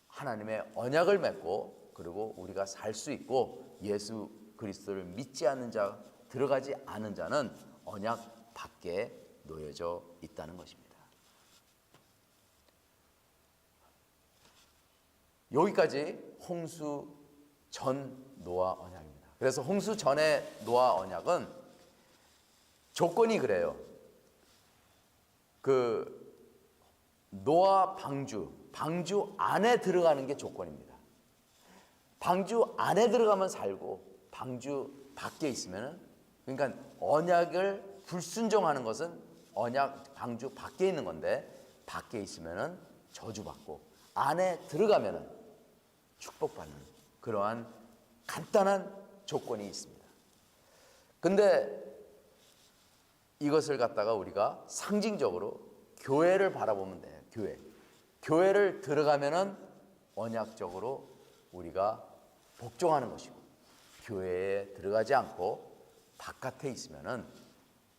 하나님의 언약을 맺고 그리고 우리가 살 수 있고 예수 그리스도를 믿지 않는 자 들어가지 않은 자는 언약 밖에 놓여져 있다는 것입니다. 여기까지 홍수 전 노아 언약입니다. 그래서 홍수 전의 노아 언약은 조건이 그래요. 그 노아 방주 안에 들어가는 게 조건입니다. 방주 안에 들어가면 살고 방주 밖에 있으면은 그러니까 언약을 불순종하는 것은 언약 방주 밖에 있는 건데 밖에 있으면은 저주받고 안에 들어가면은 축복받는 그러한 간단한 조건이 있습니다. 근데 이것을 갖다가 우리가 상징적으로 교회를 바라보면 돼요. 교회를 들어가면은 언약적으로 우리가 복종하는 것이고 교회에 들어가지 않고 바깥에 있으면은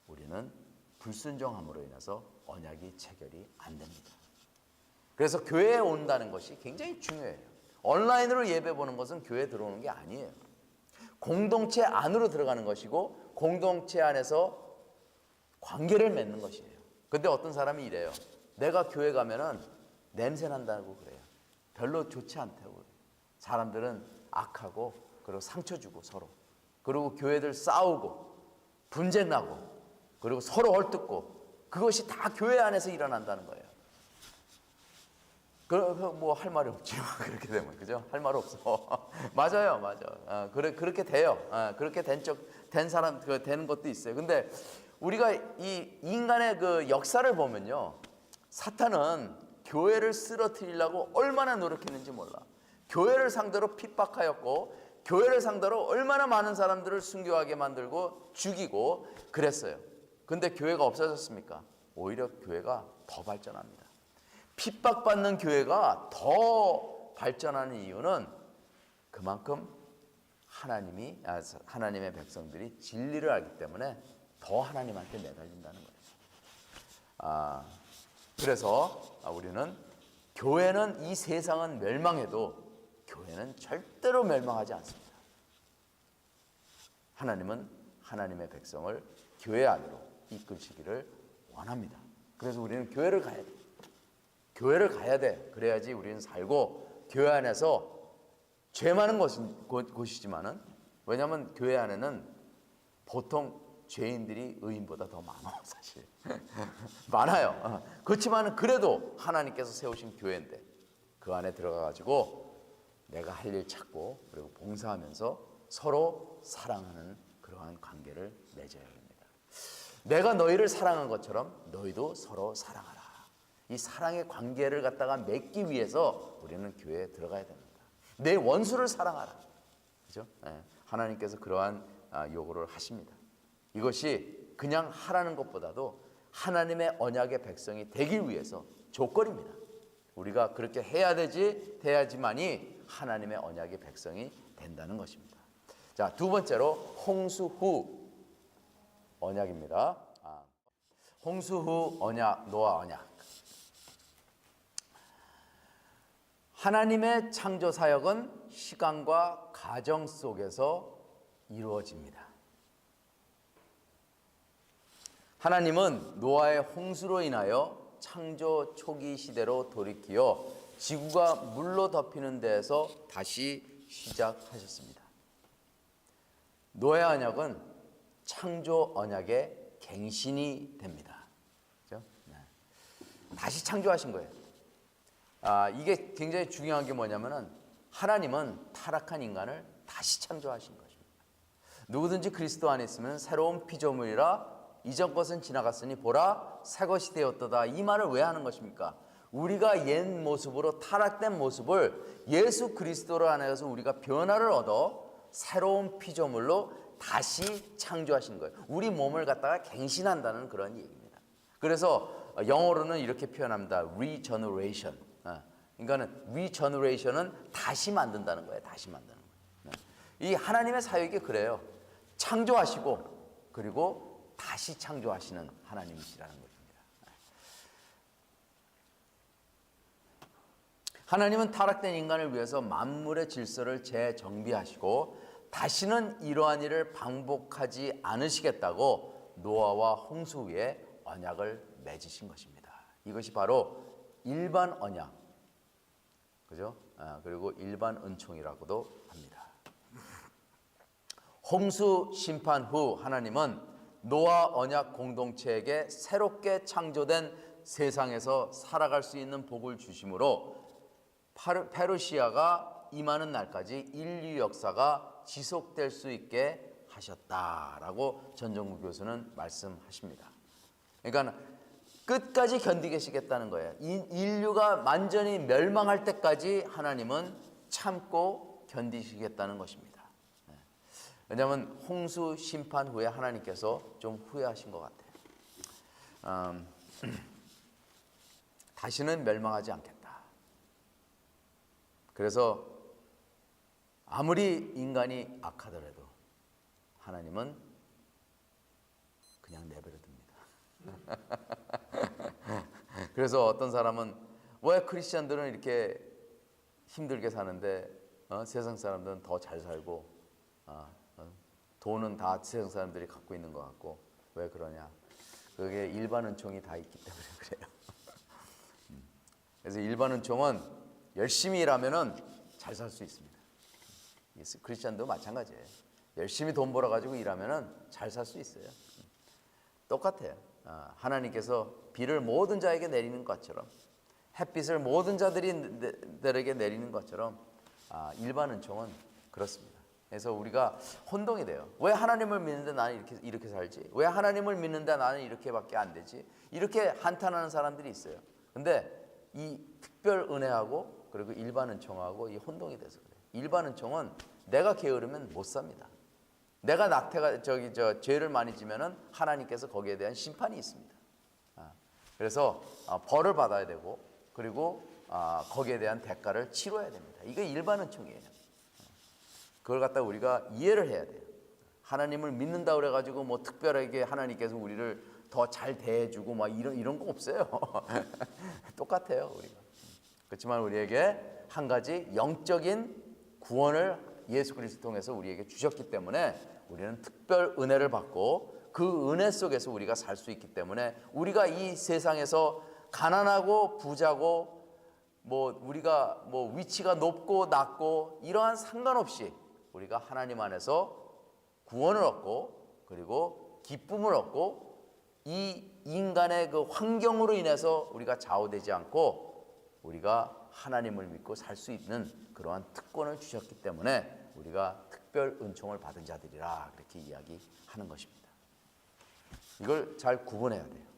우리는 불순종함으로 인해서 언약이 체결이 안 됩니다. 그래서 교회에 온다는 것이 굉장히 중요해요. 온라인으로 예배 보는 것은 교회에 들어오는 게 아니에요. 공동체 안으로 들어가는 것이고 공동체 안에서 관계를 맺는 것이에요. 근데 어떤 사람이 이래요. 내가 교회 가면은 냄새 난다고 그래요. 별로 좋지 않다고 그래요. 사람들은 악하고 그리고 상처 주고 서로 그리고 교회들 싸우고 분쟁 나고 그리고 서로 헐뜯고 그것이 다 교회 안에서 일어난다는 거예요. 뭐 할 말이 없지 그렇게 되면 그죠? 할 말 없어. 맞아요. 그렇게 돼요. 그렇게 된 사람 되는 것도 있어요. 근데 우리가 이 인간의 그 역사를 보면요, 사탄은 교회를 쓰러뜨리려고 얼마나 노력했는지 몰라. 교회를 상대로 핍박하였고 교회를 상대로 얼마나 많은 사람들을 순교하게 만들고 죽이고 그랬어요. 근데 교회가 없어졌습니까? 오히려 교회가 더 발전합니다. 핍박받는 교회가 더 발전하는 이유는 그만큼 하나님의 백성들이 진리를 알기 때문에 더 하나님한테 매달린다는 거예요. 그래서 우리는 교회는 이 세상은 멸망해도 교회는 절대로 멸망하지 않습니다. 하나님은 하나님의 백성을 교회 안으로 이끌시기를 원합니다. 그래서 우리는 교회를 가야 돼요. 교회를 가야 돼. 그래야지 우리는 살고, 교회 안에서 죄 많은 곳이지만은, 왜냐하면 교회 안에는 보통 죄인들이 의인보다 더 많아, 사실. 많아요. 그렇지만 그래도 하나님께서 세우신 교회인데 그 안에 들어가가지고 내가 할 일 찾고, 그리고 봉사하면서 서로 사랑하는 그러한 관계를 맺어야 합니다. 내가 너희를 사랑한 것처럼 너희도 서로 사랑하라. 이 사랑의 관계를 갖다가 맺기 위해서 우리는 교회에 들어가야 됩니다. 내 원수를 사랑하라. 그죠? 네. 하나님께서 그러한 요구를 하십니다. 이것이 그냥 하라는 것보다도 하나님의 언약의 백성이 되기 위해서 조건입니다. 우리가 그렇게 해야 되지, 돼야지만이 하나님의 언약의 백성이 된다는 것입니다. 자, 두 번째로 홍수 후 언약입니다. 홍수 후 언약, 노아 언약. 하나님의 창조 사역은 시간과 과정 속에서 이루어집니다. 하나님은 노아의 홍수로 인하여 창조 초기 시대로 돌이키어 지구가 물로 덮이는 데에서 다시 시작하셨습니다. 노아의 언약은 창조 언약의 갱신이 됩니다. 그렇죠? 네. 다시 창조하신 거예요. 이게 굉장히 중요한 게 뭐냐면은 하나님은 타락한 인간을 다시 창조하신 것입니다. 누구든지 그리스도 안에 있으면 새로운 피조물이라 이전 것은 지나갔으니 보라 새 것이 되었도다. 이 말을 왜 하는 것입니까? 우리가 옛 모습으로 타락된 모습을 예수 그리스도로 안에서 우리가 변화를 얻어 새로운 피조물로 다시 창조하신 거예요. 우리 몸을 갖다가 갱신한다는 그런 얘기입니다. 그래서 영어로는 이렇게 표현합니다. regeneration. 그러니까는 regeneration은 다시 만든다는 거예요. 다시 만드는 거예요. 이 하나님의 사역이 그래요. 창조하시고 그리고 다시 창조하시는 하나님이시라는 것입니다. 하나님은 타락된 인간을 위해서 만물의 질서를 재정비하시고 다시는 이러한 일을 반복하지 않으시겠다고 노아와 홍수 후에 언약을 맺으신 것입니다. 이것이 바로 일반 언약, 그죠? 그리고 일반 은총이라고도 합니다. 홍수 심판 후 하나님은 노아 언약 공동체에게 새롭게 창조된 세상에서 살아갈 수 있는 복을 주심으로 페르시아가 임하는 날까지 인류 역사가 지속될 수 있게 하셨다라고 전정국 교수는 말씀하십니다. 그러니까 끝까지 견디계시겠다는 거예요. 인류가 완전히 멸망할 때까지 하나님은 참고 견디시겠다는 것입니다. 왜냐하면 홍수 심판 후에 하나님께서 좀 후회하신 것 같아요. 다시는 멸망하지 않겠다. 그래서 아무리 인간이 악하더라도 하나님은 그냥 내버려 둡니다. 그래서 어떤 사람은 왜 크리스천들은 이렇게 힘들게 사는데 세상 사람들은 더 잘 살고 돈은 다 세상 사람들이 갖고 있는 것 같고 왜 그러냐? 그게 일반 은총이 다 있기 때문에 그래요. 그래서 일반 은총은 열심히 일하면은 잘 살 수 있습니다. 크리스천도 마찬가지예요. 열심히 돈 벌어가지고 일하면은 잘 살 수 있어요. 똑같아요. 하나님께서 비를 모든 자에게 내리는 것처럼 햇빛을 모든 자들에게 내리는 것처럼 일반 은총은 그렇습니다. 그래서 우리가 혼동이 돼요. 왜 하나님을 믿는데 나는 이렇게 살지? 왜 하나님을 믿는데 나는 이렇게밖에 안 되지? 이렇게 한탄하는 사람들이 있어요. 근데 이 특별 은혜하고 그리고 일반 은총하고 이 혼동이 돼서 그래요. 일반 은총은 내가 게으르면 못 삽니다. 내가 죄를 많이 지면은 하나님께서 거기에 대한 심판이 있습니다. 그래서 벌을 받아야 되고 그리고 거기에 대한 대가를 치러야 됩니다. 이게 일반 은총이에요. 그걸 갖다 우리가 이해를 해야 돼요. 하나님을 믿는다 그래가지고 뭐 특별하게 하나님께서 우리를 더 잘 대해주고 막 이런 거 없어요. 똑같아요, 우리가. 그렇지만 우리에게 한 가지 영적인 구원을 예수 그리스도 통해서 우리에게 주셨기 때문에 우리는 특별 은혜를 받고 그 은혜 속에서 우리가 살 수 있기 때문에 우리가 이 세상에서 가난하고 부자고 뭐 우리가 뭐 위치가 높고 낮고 이러한 상관없이 우리가 하나님 안에서 구원을 얻고 그리고 기쁨을 얻고 이 인간의 그 환경으로 인해서 우리가 좌우되지 않고 우리가 하나님을 믿고 살 수 있는 그러한 특권을 주셨기 때문에 우리가 특별 은총을 받은 자들이라 그렇게 이야기하는 것입니다. 이걸 잘 구분해야 돼요.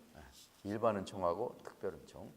일반 은총하고 특별 은총.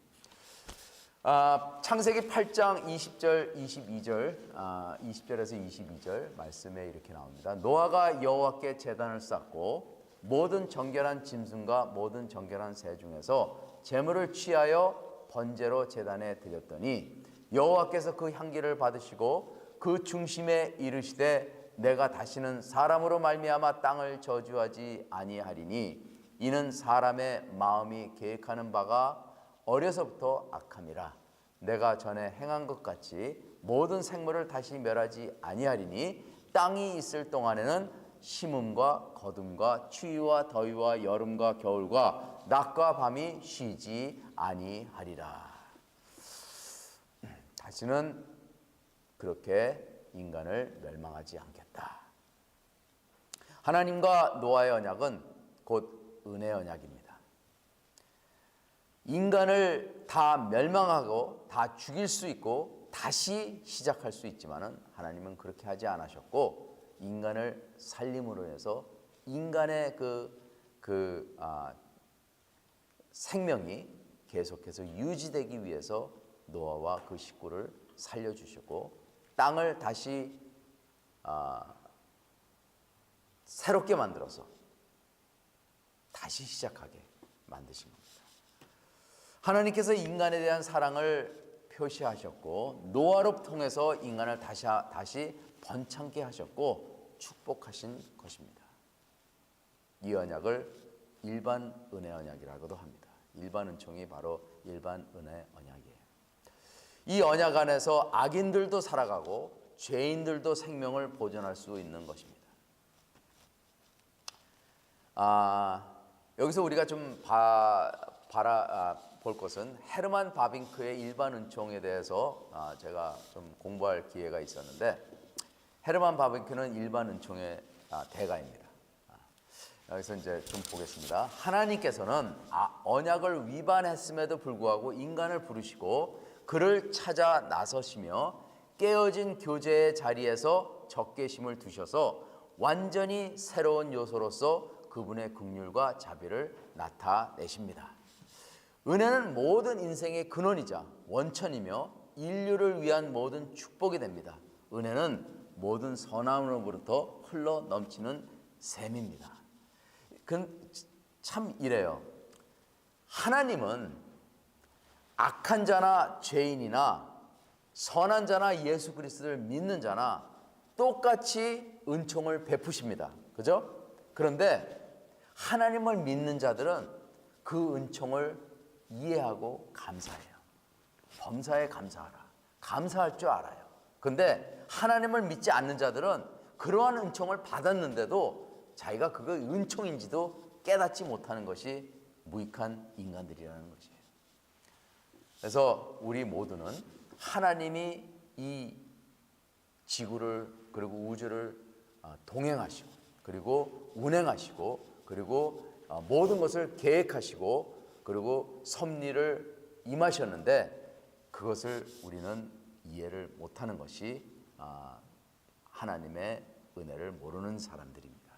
창세기 8장 20절, 22절, 20절에서 22절 말씀에 이렇게 나옵니다. 노아가 여호와께 제단을 쌓고 모든 정결한 짐승과 모든 정결한 새 중에서 제물을 취하여 번제로 제단에 드렸더니 여호와께서 그 향기를 받으시고 그 중심에 이르시되 내가 다시는 사람으로 말미암아 땅을 저주하지 아니하리니 이는 사람의 마음이 계획하는 바가 어려서부터 악함이라. 내가 전에 행한 것 같이 모든 생물을 다시 멸하지 아니하리니 땅이 있을 동안에는 심음과 거둠과 추위와 더위와 여름과 겨울과 낮과 밤이 쉬지 아니하리라. 다시는 그렇게 인간을 멸망하지 않겠다. 하나님과 노아의 언약은 곧 은혜의 언약입니다. 인간을 다 멸망하고 다 죽일 수 있고 다시 시작할 수 있지만은 하나님은 그렇게 하지 않으셨고 인간을 살림으로 해서 인간의 생명이 계속해서 유지되기 위해서 노아와 그 식구를 살려주셨고 땅을 다시 새롭게 만들어서 다시 시작하게 만드신 겁니다. 하나님께서 인간에 대한 사랑을 표시하셨고 노아로 통해서 인간을 다시 번창케 하셨고 축복하신 것입니다. 이 언약을 일반 은혜 언약이라고도 합니다. 일반 은총이 바로 일반 은혜 언약이에요. 이 언약 안에서 악인들도 살아가고 죄인들도 생명을 보존할 수 있는 것입니다. 여기서 우리가 좀 볼 것은 헤르만 바빙크의 일반 은총에 대해서 제가 좀 공부할 기회가 있었는데 헤르만 바빙크는 일반 은총의 대가입니다. 여기서 이제 좀 보겠습니다. 하나님께서는 언약을 위반했음에도 불구하고 인간을 부르시고 그를 찾아 나서시며 깨어진 교제의 자리에서 적개심을 두셔서 완전히 새로운 요소로서 그분의 긍휼과 자비를 나타내십니다. 은혜는 모든 인생의 근원이자 원천이며 인류를 위한 모든 축복이 됩니다. 은혜는 모든 선함으로부터 흘러 넘치는 샘입니다. 참 이래요. 하나님은 악한 자나 죄인이나 선한 자나 예수 그리스도를 믿는 자나 똑같이 은총을 베푸십니다. 그죠? 그런데 하나님을 믿는 자들은 그 은총을 이해하고 감사해요. 범사에 감사하라. 감사할 줄 알아요. 근데 하나님을 믿지 않는 자들은 그러한 은총을 받았는데도 자기가 그거 은총인지도 깨닫지 못하는 것이 무익한 인간들이라는 것이에요. 그래서 우리 모두는 하나님이 이 지구를 그리고 우주를 동행하시고 그리고 운행하시고 그리고 모든 것을 계획하시고 그리고 섭리를 임하셨는데 그것을 우리는 이해를 못하는 것이 하나님의 은혜를 모르는 사람들입니다.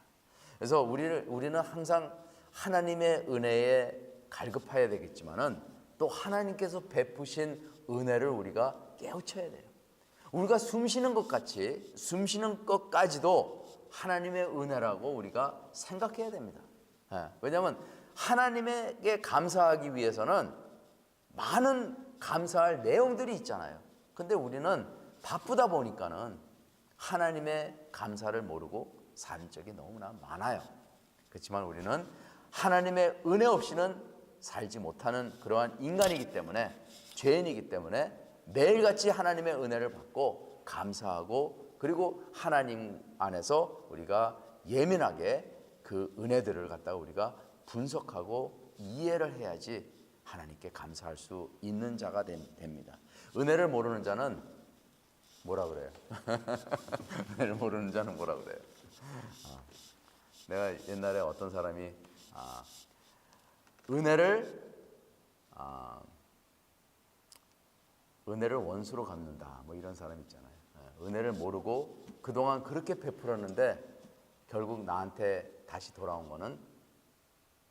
그래서 우리는 항상 하나님의 은혜에 갈급해야 되겠지만은 또 하나님께서 베푸신 은혜를 우리가 깨우쳐야 돼요. 우리가 숨쉬는 것 같이 숨쉬는 것까지도 하나님의 은혜라고 우리가 생각해야 됩니다. 왜냐하면 하나님에게 감사하기 위해서는 많은 감사할 내용들이 있잖아요. 근데 우리는 바쁘다 보니까는 하나님의 감사를 모르고 사는 적이 너무나 많아요. 그렇지만 우리는 하나님의 은혜 없이는 살지 못하는 그러한 인간이기 때문에 죄인이기 때문에 매일같이 하나님의 은혜를 받고 감사하고 그리고 하나님 안에서 우리가 예민하게 그 은혜들을 갖다가 우리가 분석하고 이해를 해야지 하나님께 감사할 수 있는 자가 됩니다. 은혜를 모르는 자는 뭐라 그래요? 은혜를 모르는 자는 뭐라 그래요? 내가 옛날에 어떤 사람이 은혜를 원수로 갚는다 뭐 이런 사람 있잖아요. 은혜를 모르고 그동안 그렇게 베풀었는데 결국 나한테 다시 돌아온 거는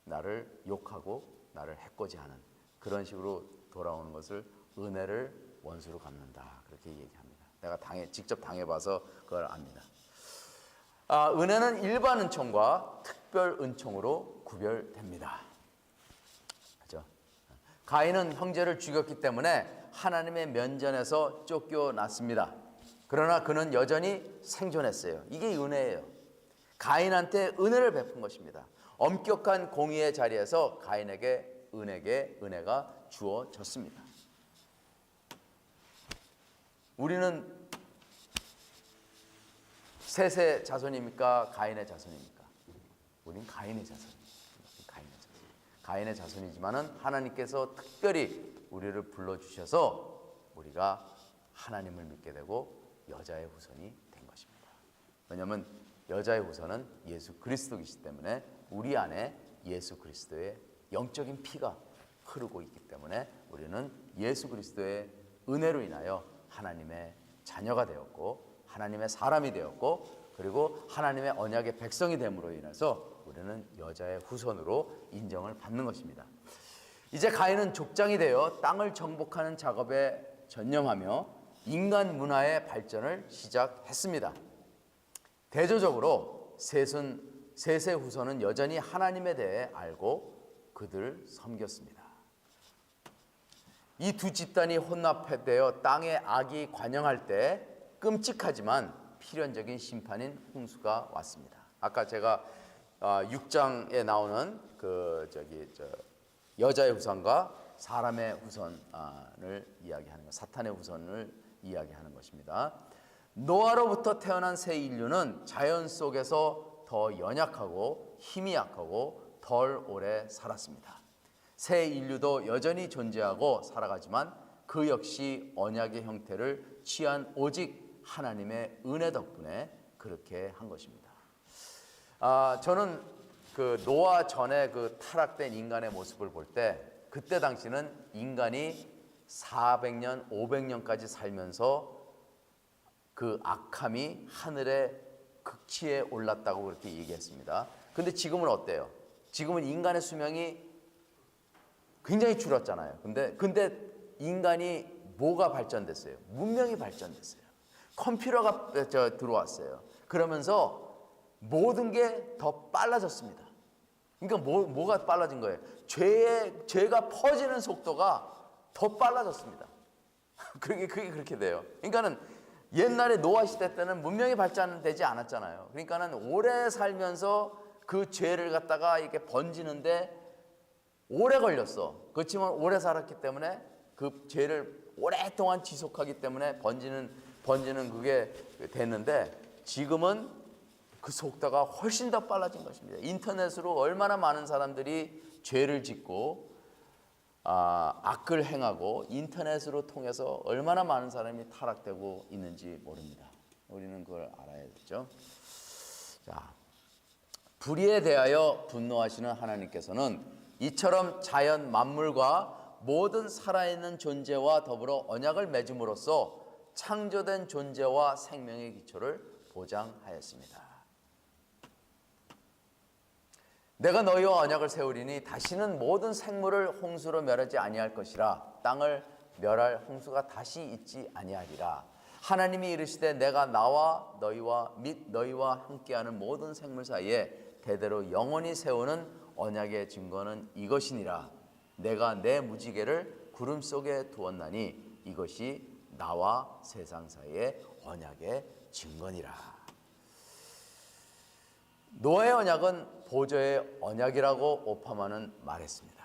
나를 욕하고 나를 해코지하는 그런 식으로 돌아오는 것을 은혜를 원수로 갚는다 그렇게 얘기합니다. 내가 직접 당해봐서 그걸 압니다. 은혜는 일반 은총과 특별 은총으로 구별됩니다. 그렇죠? 가인은 형제를 죽였기 때문에 하나님의 면전에서 쫓겨났습니다. 그러나 그는 여전히 생존했어요. 이게 은혜예요. 가인한테 은혜를 베푼 것입니다. 엄격한 공의의 자리에서 가인에게 은혜가 주어졌습니다. 우리는 셋의 자손입니까? 가인의 자손입니까? 우리는 가인의 자손입니다. 가인의 자손이지만은 하나님께서 특별히 우리를 불러주셔서 우리가 하나님을 믿게 되고 여자의 후손이 된 것입니다. 왜냐하면 여자의 후손은 예수 그리스도이기 때문에 우리 안에 예수 그리스도의 영적인 피가 흐르고 있기 때문에 우리는 예수 그리스도의 은혜로 인하여 하나님의 자녀가 되었고 하나님의 사람이 되었고 그리고 하나님의 언약의 백성이 됨으로 인해서 우리는 여자의 후손으로 인정을 받는 것입니다. 이제 가인은 족장이 되어 땅을 정복하는 작업에 전념하며 인간 문화의 발전을 시작했습니다. 대조적으로 셋의 후손은 여전히 하나님에 대해 알고 그들을 섬겼습니다. 이 두 집단이 혼합되어 땅에 악이 관영할 때 끔찍하지만 필연적인 심판인 홍수가 왔습니다. 아까 제가 6장에 나오는 여자의 후손과 사람의 후손을 이야기하는 것, 사탄의 후손을 이야기하는 것입니다. 노아로부터 태어난 새 인류는 자연 속에서 더 연약하고 힘이 약하고 덜 오래 살았습니다. 새 인류도 여전히 존재하고 살아가지만 그 역시 언약의 형태를 취한 오직 하나님의 은혜 덕분에 그렇게 한 것입니다. 저는 그 노아 전에 그 타락된 인간의 모습을 볼 때 그때 당시는 인간이 400년, 500년까지 살면서 그 악함이 하늘의 극치에 올랐다고 그렇게 얘기했습니다. 근데 지금은 어때요? 지금은 인간의 수명이 굉장히 줄었잖아요. 근데 인간이 뭐가 발전됐어요? 문명이 발전됐어요. 컴퓨터가 들어왔어요. 그러면서 모든 게 더 빨라졌습니다. 그러니까 뭐가 빨라진 거예요? 죄가 퍼지는 속도가 더 빨라졌습니다. 그게 그렇게 돼요. 그러니까는 옛날에 노아 시대 때는 문명이 발전되지 않았잖아요. 그러니까는 오래 살면서 그 죄를 갖다가 이렇게 번지는데 오래 걸렸어. 그렇지만 오래 살았기 때문에 그 죄를 오랫동안 지속하기 때문에 번지는 그게 됐는데 지금은 그 속도가 훨씬 더 빨라진 것입니다. 인터넷으로 얼마나 많은 사람들이 죄를 짓고 악을 행하고 인터넷으로 통해서 얼마나 많은 사람이 타락되고 있는지 모릅니다. 우리는 그걸 알아야겠죠. 자, 불의에 대하여 분노하시는 하나님께서는 이처럼 자연 만물과 모든 살아있는 존재와 더불어 언약을 맺음으로써 창조된 존재와 생명의 기초를 보장하였습니다. 내가 너희와 언약을 세우리니 다시는 모든 생물을 홍수로 멸하지 아니할 것이라. 땅을 멸할 홍수가 다시 있지 아니하리라. 하나님이 이르시되 내가 나와 너희와 및 너희와 함께하는 모든 생물 사이에 대대로 영원히 세우는 언약의 증거는 이것이니라. 내가 내 무지개를 구름 속에 두었나니 이것이 나와 세상 사이의 언약의 증거니라. 노아의 언약은 보조의 언약이라고 오파마는 말했습니다.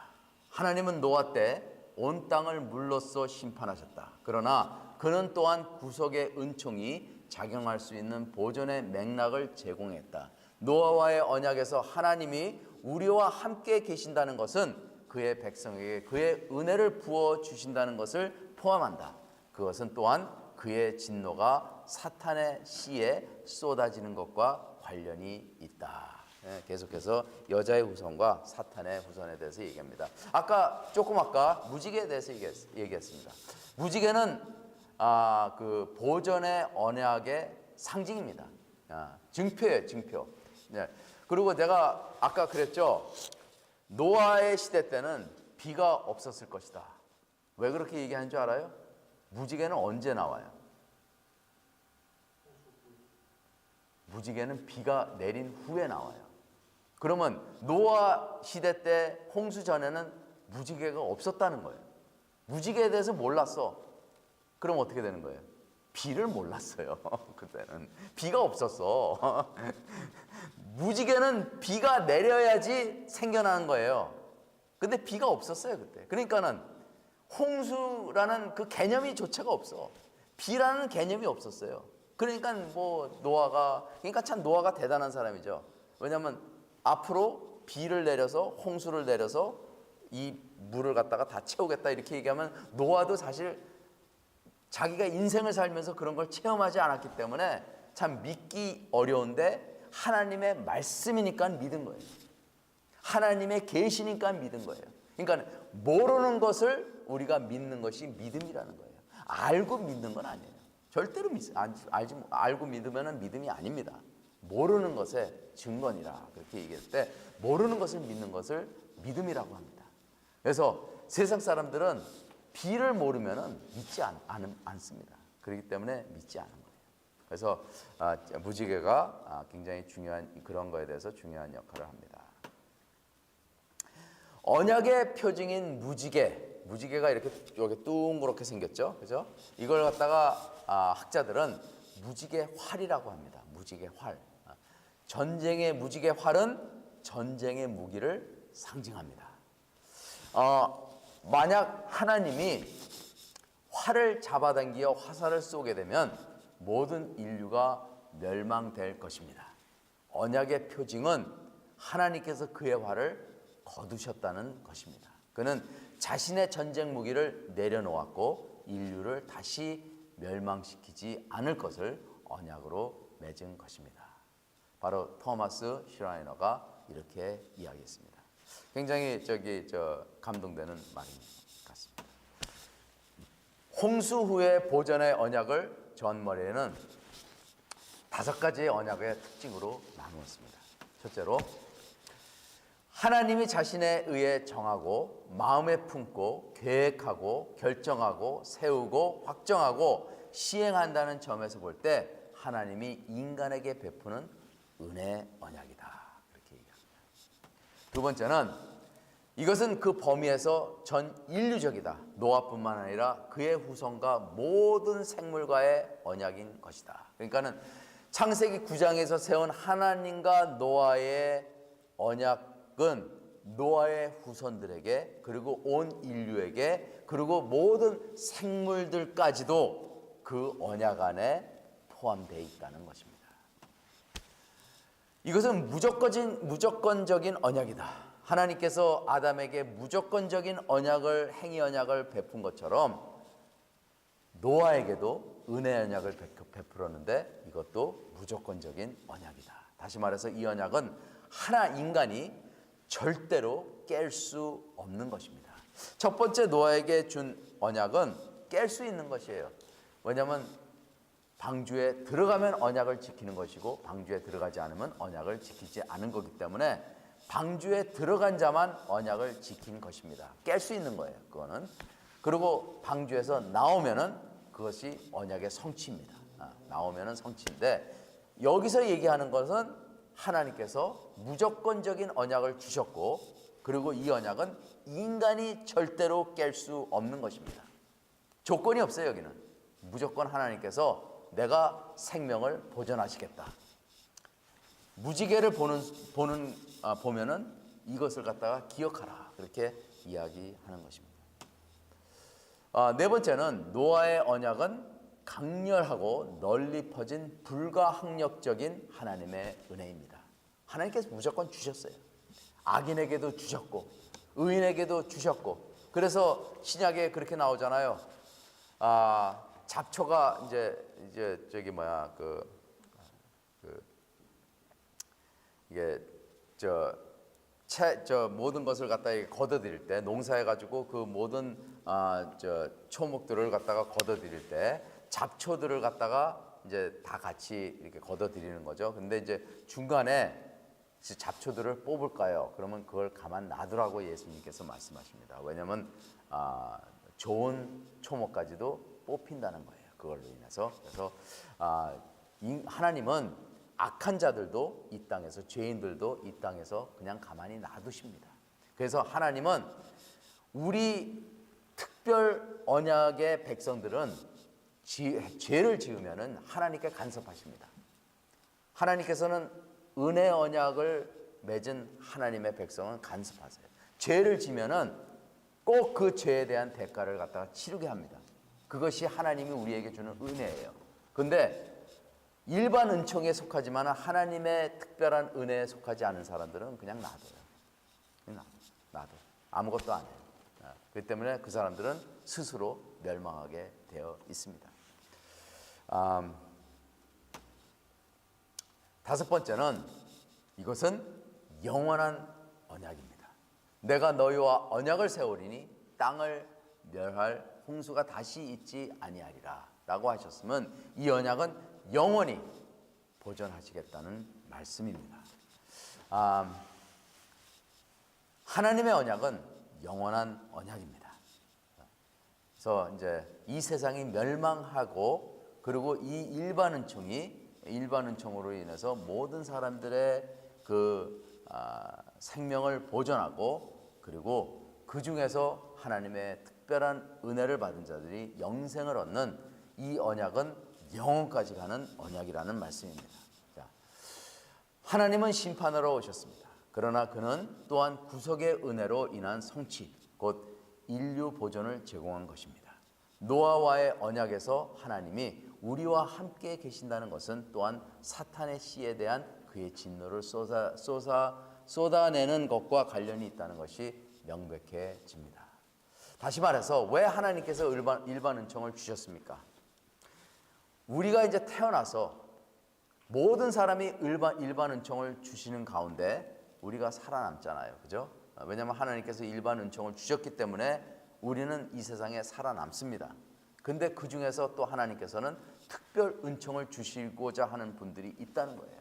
하나님은 노아 때 온 땅을 물로써 심판하셨다. 그러나 그는 또한 구속의 은총이 작용할 수 있는 보존의 맥락을 제공했다. 노아와의 언약에서 하나님이 우리와 함께 계신다는 것은 그의 백성에게 그의 은혜를 부어 주신다는 것을 포함한다. 그것은 또한 그의 진노가 사탄의 씨에 쏟아지는 것과 관련이 있다. 계속해서 여자의 후손과 사탄의 후손에 대해서 얘기합니다. 아까 무지개에 대해서 얘기했습니다. 무지개는 그 보전의 언약의 상징입니다. 증표예요, 증표. 네. 그리고 내가 아까 그랬죠. 노아의 시대 때는 비가 없었을 것이다. 왜 그렇게 얘기하는 줄 알아요? 무지개는 언제 나와요? 무지개는 비가 내린 후에 나와요. 그러면 노아 시대 때 홍수 전에는 무지개가 없었다는 거예요. 무지개에 대해서 몰랐어. 그럼 어떻게 되는 거예요? 비를 몰랐어요. 그때는 비가 없었어. 무지개는 비가 내려야지 생겨나는 거예요. 근데 비가 없었어요 그때. 그러니까는 홍수라는 그 개념이 조차가 없어. 비라는 개념이 없었어요. 그러니까 그러니까 참 노아가 대단한 사람이죠. 왜냐하면 앞으로 비를 내려서 홍수를 내려서 이 물을 갖다가 다 채우겠다 이렇게 얘기하면 노아도 사실 자기가 인생을 살면서 그런 걸 체험하지 않았기 때문에 참 믿기 어려운데 하나님의 말씀이니까 믿은 거예요. 하나님의 계시니까 믿은 거예요. 그러니까 모르는 것을 우리가 믿는 것이 믿음이라는 거예요. 알고 믿는 건 아니에요. 절대로 알고 믿으면 믿음이 아닙니다. 모르는 것의 증거니라 그렇게 얘기할 때 모르는 것을 믿는 것을 믿음이라고 합니다. 그래서 세상 사람들은 비를 모르면 믿지 않습니다. 그렇기 때문에 믿지 않은 거예요. 그래서 무지개가 굉장히 중요한 그런 거에 대해서 중요한 역할을 합니다. 언약의 표징인 무지개가 이렇게 둥그렇게 생겼죠, 그죠? 이걸 갖다가 학자들은 무지개 활이라고 합니다. 무지개 활. 전쟁의 무지개 활은 전쟁의 무기를 상징합니다. 만약 하나님이 활을 잡아당겨 화살을 쏘게 되면 모든 인류가 멸망될 것입니다. 언약의 표징은 하나님께서 그의 활을 거두셨다는 것입니다. 그는 자신의 전쟁 무기를 내려놓았고 인류를 다시 멸망시키지 않을 것을 언약으로 맺은 것입니다. 바로 토마스 슈라이너가 이렇게 이야기했습니다. 굉장히 감동되는 말인 것 같습니다. 홍수 후의 보전의 언약을 존 머레이는 5가지의 언약의 특징으로 나누었습니다. 첫째로 하나님이 자신에 의해 정하고 마음에 품고 계획하고 결정하고 세우고 확정하고 시행한다는 점에서 볼 때 하나님이 인간에게 베푸는 은혜의 언약이다. 이렇게 얘기합니다. 두 번째는 이것은 그 범위에서 전 인류적이다. 노아뿐만 아니라 그의 후손과 모든 생물과의 언약인 것이다. 그러니까는 창세기 9장에서 세운 하나님과 노아의 언약은 노아의 후손들에게 그리고 온 인류에게 그리고 모든 생물들까지도 그 언약 안에 포함되어 있다는 것입니다. 이것은 무조건적인 언약이다. 하나님께서 아담에게 무조건적인 행위 언약을 베푼 것처럼 노아에게도 은혜 언약을 베풀었는데 이것도 무조건적인 언약이다. 다시 말해서 이 언약은 인간이 절대로 깰 수 없는 것입니다. 첫 번째 노아에게 준 언약은 깰 수 있는 것이에요. 왜냐하면 방주에 들어가면 언약을 지키는 것이고 방주에 들어가지 않으면 언약을 지키지 않은 거기 때문에 방주에 들어간 자만 언약을 지킨 것입니다. 깰 수 있는 거예요. 그거는. 그리고 방주에서 나오면은 그것이 언약의 성취입니다. 나오면은 성취인데 여기서 얘기하는 것은 하나님께서 무조건적인 언약을 주셨고 그리고 이 언약은 인간이 절대로 깰 수 없는 것입니다. 조건이 없어요. 여기는 무조건 하나님께서 내가 생명을 보존하시겠다. 무지개를 보면은 이것을 갖다가 기억하라. 그렇게 이야기하는 것입니다. 네 번째는 노아의 언약은 강렬하고 널리 퍼진 불가항력적인 하나님의 은혜입니다. 하나님께서 무조건 주셨어요. 악인에게도 주셨고 의인에게도 주셨고, 그래서 신약에 그렇게 나오잖아요. 잡초가 이제 저기 뭐야 이게 저 모든 것을 갖다 걷어들일 때, 농사해가지고 그 모든 초목들을 갖다가 걷어들일 때 잡초들을 갖다가 이제 다 같이 이렇게 걷어들이는 거죠. 근데 이제 중간에 잡초들을 뽑을까요? 그러면 그걸 가만 놔두라고 예수님께서 말씀하십니다. 왜냐하면 좋은 초목까지도 뽑힌다는 거예요. 그걸로 인해서. 그래서 하나님은 악한 자들도 이 땅에서, 죄인들도 이 땅에서 그냥 가만히 놔두십니다. 그래서 하나님은 우리 특별 언약의 백성들은 죄를 지으면은 하나님께 간섭하십니다. 하나님께서는 은혜 언약을 맺은 하나님의 백성은 간섭하세요. 죄를 지면은 꼭 그 죄에 대한 대가를 갖다가 치르게 합니다. 그것이 하나님이 우리에게 주는 은혜예요. 근데 일반 은총에 속하지만 하나님의 특별한 은혜에 속하지 않은 사람들은 그냥 놔둬요. 놔둬. 아무것도 안 해요. 그렇기 때문에 그 사람들은 스스로 멸망하게 되어 있습니다. 다섯 번째는 이것은 영원한 언약입니다. 내가 너희와 언약을 세우리니 땅을 멸할 홍수가 다시 있지 아니하리라 라고 하셨으면 이 언약은 영원히 보존하시겠다는 말씀입니다. 하나님의 언약은 영원한 언약입니다. 그래서 이제 이 세상이 멸망하고, 그리고 이 일반 은총으로 인해서 모든 사람들의 생명을 보존하고, 그리고 그 중에서 하나님의 특별한 은혜를 받은 자들이 영생을 얻는 이 언약은 영원까지 가는 언약이라는 말씀입니다. 자, 하나님은 심판하러 오셨습니다. 그러나 그는 또한 구속의 은혜로 인한 성취, 곧 인류 보존을 제공한 것입니다. 노아와의 언약에서 하나님이 우리와 함께 계신다는 것은 또한 사탄의 씨에 대한 그의 진노를 쏟아내는 것과 관련이 있다는 것이 명백해집니다. 다시 말해서 왜 하나님께서 일반 은총을 주셨습니까? 우리가 이제 태어나서 모든 사람이 일반 은총을 주시는 가운데 우리가 살아남잖아요. 그죠? 왜냐하면 하나님께서 일반 은총을 주셨기 때문에 우리는 이 세상에 살아남습니다. 근데 그 중에서 또 하나님께서는 특별 은총을 주시고자 하는 분들이 있다는 거예요.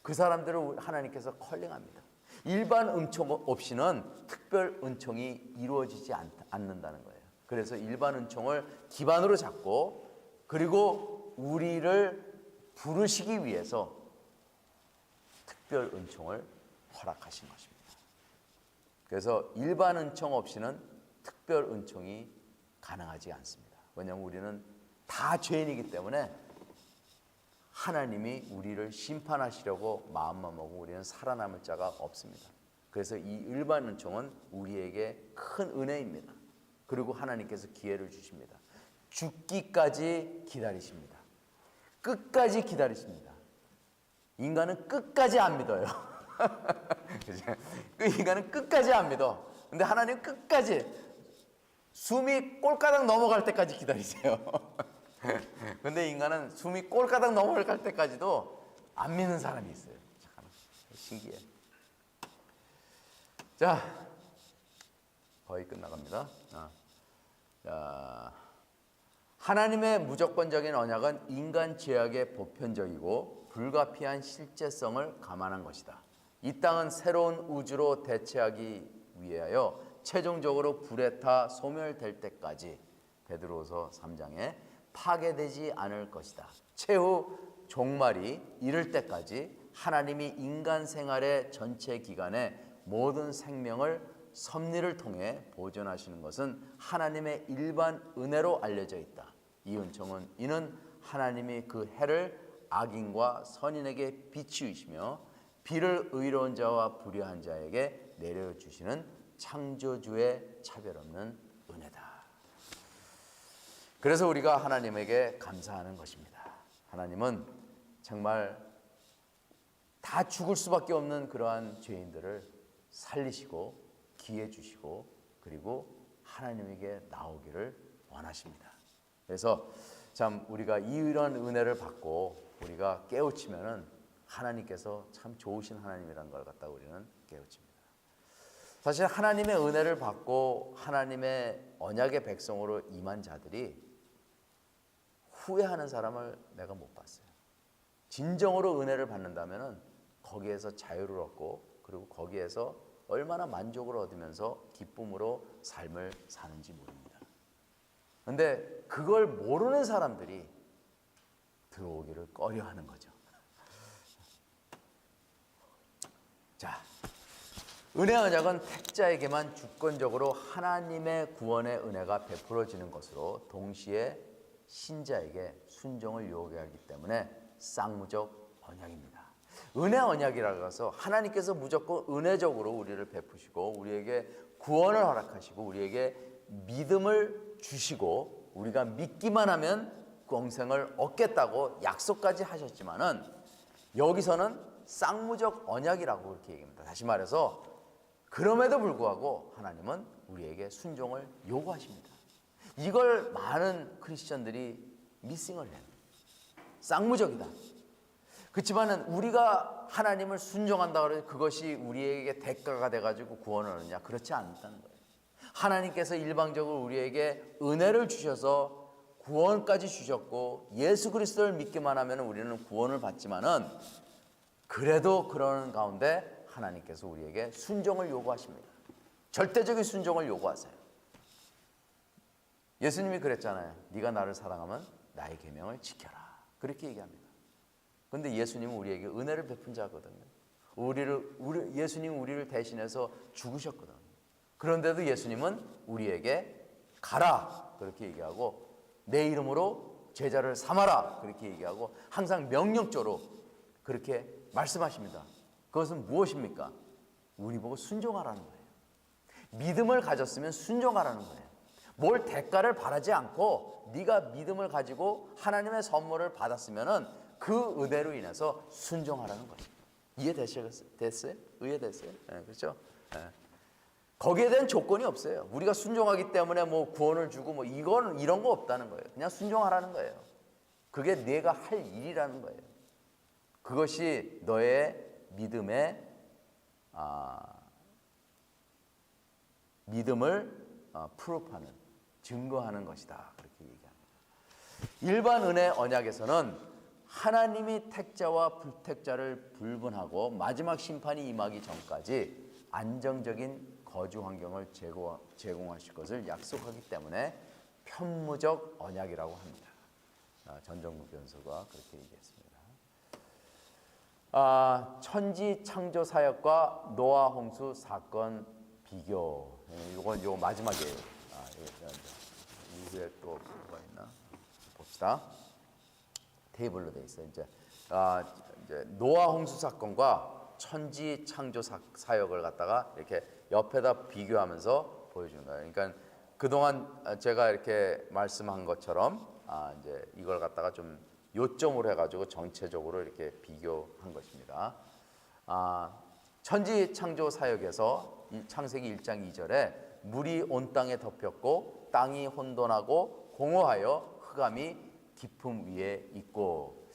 그 사람들을 하나님께서 컬링합니다. 일반 은총 없이는 특별 은총이 이루어지지 않는다는 거예요. 그래서 일반 은총을 기반으로 잡고, 그리고 우리를 부르시기 위해서 특별 은총을 허락하신 것입니다. 그래서 일반 은총 없이는 특별 은총이 가능하지 않습니다. 왜냐하면 우리는 다 죄인이기 때문에 하나님이 우리를 심판하시려고 마음만 먹고 우리는 살아남을 자가 없습니다. 그래서 이 일반 은총은 우리에게 큰 은혜입니다. 그리고 하나님께서 기회를 주십니다. 죽기까지 기다리십니다. 끝까지 기다리십니다. 인간은 끝까지 안 믿어요. 인간은 끝까지 안 믿어. 근데 하나님은 끝까지, 숨이 꼴가닥 넘어갈 때까지 기다리세요. 근데 인간은 숨이 꼴가닥 넘어갈 때까지도 안 믿는 사람이 있어요. 참 신기해. 자, 거의 끝나갑니다. 자, 하나님의 무조건적인 언약은 인간 죄악의 보편적이고 불가피한 실제성을 감안한 것이다. 이 땅은 새로운 우주로 대체하기 위하여 최종적으로 불에 타 소멸될 때까지, 베드로서 3장에 파괴되지 않을 것이다. 최후 종말이 이를 때까지 하나님이 인간 생활의 전체 기간에 모든 생명을 섭리를 통해 보존하시는 것은 하나님의 일반 은혜로 알려져 있다. 이 은총은 이는 하나님이 그 해를 악인과 선인에게 비추시며 비를 의로운 자와 불의한 자에게 내려주시는 창조주의 차별 없는 은혜다. 그래서 우리가 하나님에게 감사하는 것입니다. 하나님은 정말 다 죽을 수밖에 없는 그러한 죄인들을 살리시고 기회 주시고 그리고 하나님에게 나오기를 원하십니다. 그래서 참 우리가 이런 은혜를 받고 우리가 깨우치면은 하나님께서 참 좋으신 하나님이라는 걸 갖다 우리는 깨우칩니다. 사실 하나님의 은혜를 받고 하나님의 언약의 백성으로 임한 자들이 후회하는 사람을 내가 못 봤어요. 진정으로 은혜를 받는다면은 거기에서 자유를 얻고 그리고 거기에서 얼마나 만족을 얻으면서 기쁨으로 삶을 사는지 모릅니다. 그런데 그걸 모르는 사람들이 들어오기를 꺼려하는 거죠. 자, 은혜 언약은 택자에게만 주권적으로 하나님의 구원의 은혜가 베풀어지는 것으로 동시에 신자에게 순종을 요구하기 때문에 쌍무적 언약입니다. 은혜 언약이라고 해서 하나님께서 무조건 은혜적으로 우리를 베푸시고 우리에게 구원을 허락하시고 우리에게 믿음을 주시고 우리가 믿기만 하면 영생을 얻겠다고 약속까지 하셨지만은 여기서는 쌍무적 언약이라고 그렇게 얘기합니다. 다시 말해서 그럼에도 불구하고 하나님은 우리에게 순종을 요구하십니다. 이걸 많은 크리스천들이 미싱을 해요. 쌍무적이다. 그렇지만은 우리가 하나님을 순종한다 그래서 그것이 우리에게 대가가 돼가지고 구원을 얻느냐? 그렇지 않다는 거예요. 하나님께서 일방적으로 우리에게 은혜를 주셔서 구원까지 주셨고 예수 그리스도를 믿기만 하면 우리는 구원을 받지만은 그래도 그러는 가운데 하나님께서 우리에게 순종을 요구하십니다. 절대적인 순종을 요구하세요. 예수님이 그랬잖아요. 네가 나를 사랑하면 나의 계명을 지켜라. 그렇게 얘기합니다. 그런데 예수님은 우리에게 은혜를 베푼 자거든요. 예수님은 우리를 대신해서 죽으셨거든요. 그런데도 예수님은 우리에게 가라 그렇게 얘기하고 내 이름으로 제자를 삼아라 그렇게 얘기하고 항상 명령조로 그렇게 말씀하십니다. 그것은 무엇입니까? 우리 보고 순종하라는 거예요. 믿음을 가졌으면 순종하라는 거예요. 뭘 대가를 바라지 않고 네가 믿음을 가지고 하나님의 선물을 받았으면은 그 은혜로 인해서 순종하라는 거예요. 이해됐어요? 이해됐어요? 네, 그렇죠? 네. 거기에 대한 조건이 없어요. 우리가 순종하기 때문에 뭐 구원을 주고 뭐 이런 거 없다는 거예요. 그냥 순종하라는 거예요. 그게 내가 할 일이라는 거예요. 그것이 너의 믿음을 프루프하는 증거하는 것이다. 그렇게 얘기합니다. 일반 은혜 언약에서는 하나님이 택자와 불택자를 불분하고 마지막 심판이 임하기 전까지 안정적인 거주 환경을 제공하실 것을 약속하기 때문에 편무적 언약이라고 합니다. 전정국 변호사가 그렇게 얘기했습니다. 천지 창조 사역과 노아 홍수 사건 비교. 이거 마지막이에요. 이후에 또 뭐가 있나 봅시다. 테이블로 돼 있어요. 이제 노아 홍수 사건과 천지 창조 사역을 갖다가 이렇게 옆에다 비교하면서 보여주는 거예요. 그러니까 그동안 제가 이렇게 말씀한 것처럼 이제 이걸 갖다가 좀 요점으로 해가지고 전체적으로 이렇게 비교한 것입니다. 천지 창조 사역에서 창세기 1장 2절에 물이 온 땅에 덮였고 땅이 혼돈하고 공허하여 흑암이 깊음 위에 있고,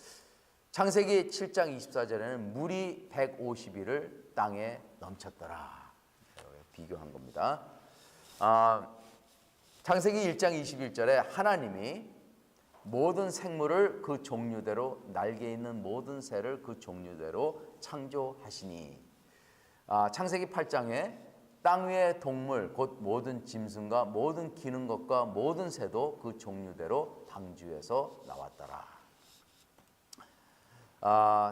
창세기 7장 24절에는 물이 150일을 땅에 넘쳤더라. 비교한 겁니다. 창세기 1장 21절에 하나님이 모든 생물을 그 종류대로 날개 있는 모든 새를 그 종류대로 창조하시니, 창세기 8장에 땅 위의 동물 곧 모든 짐승과 모든 기는 것과 모든 새도 그 종류대로 방주에서 나왔더라.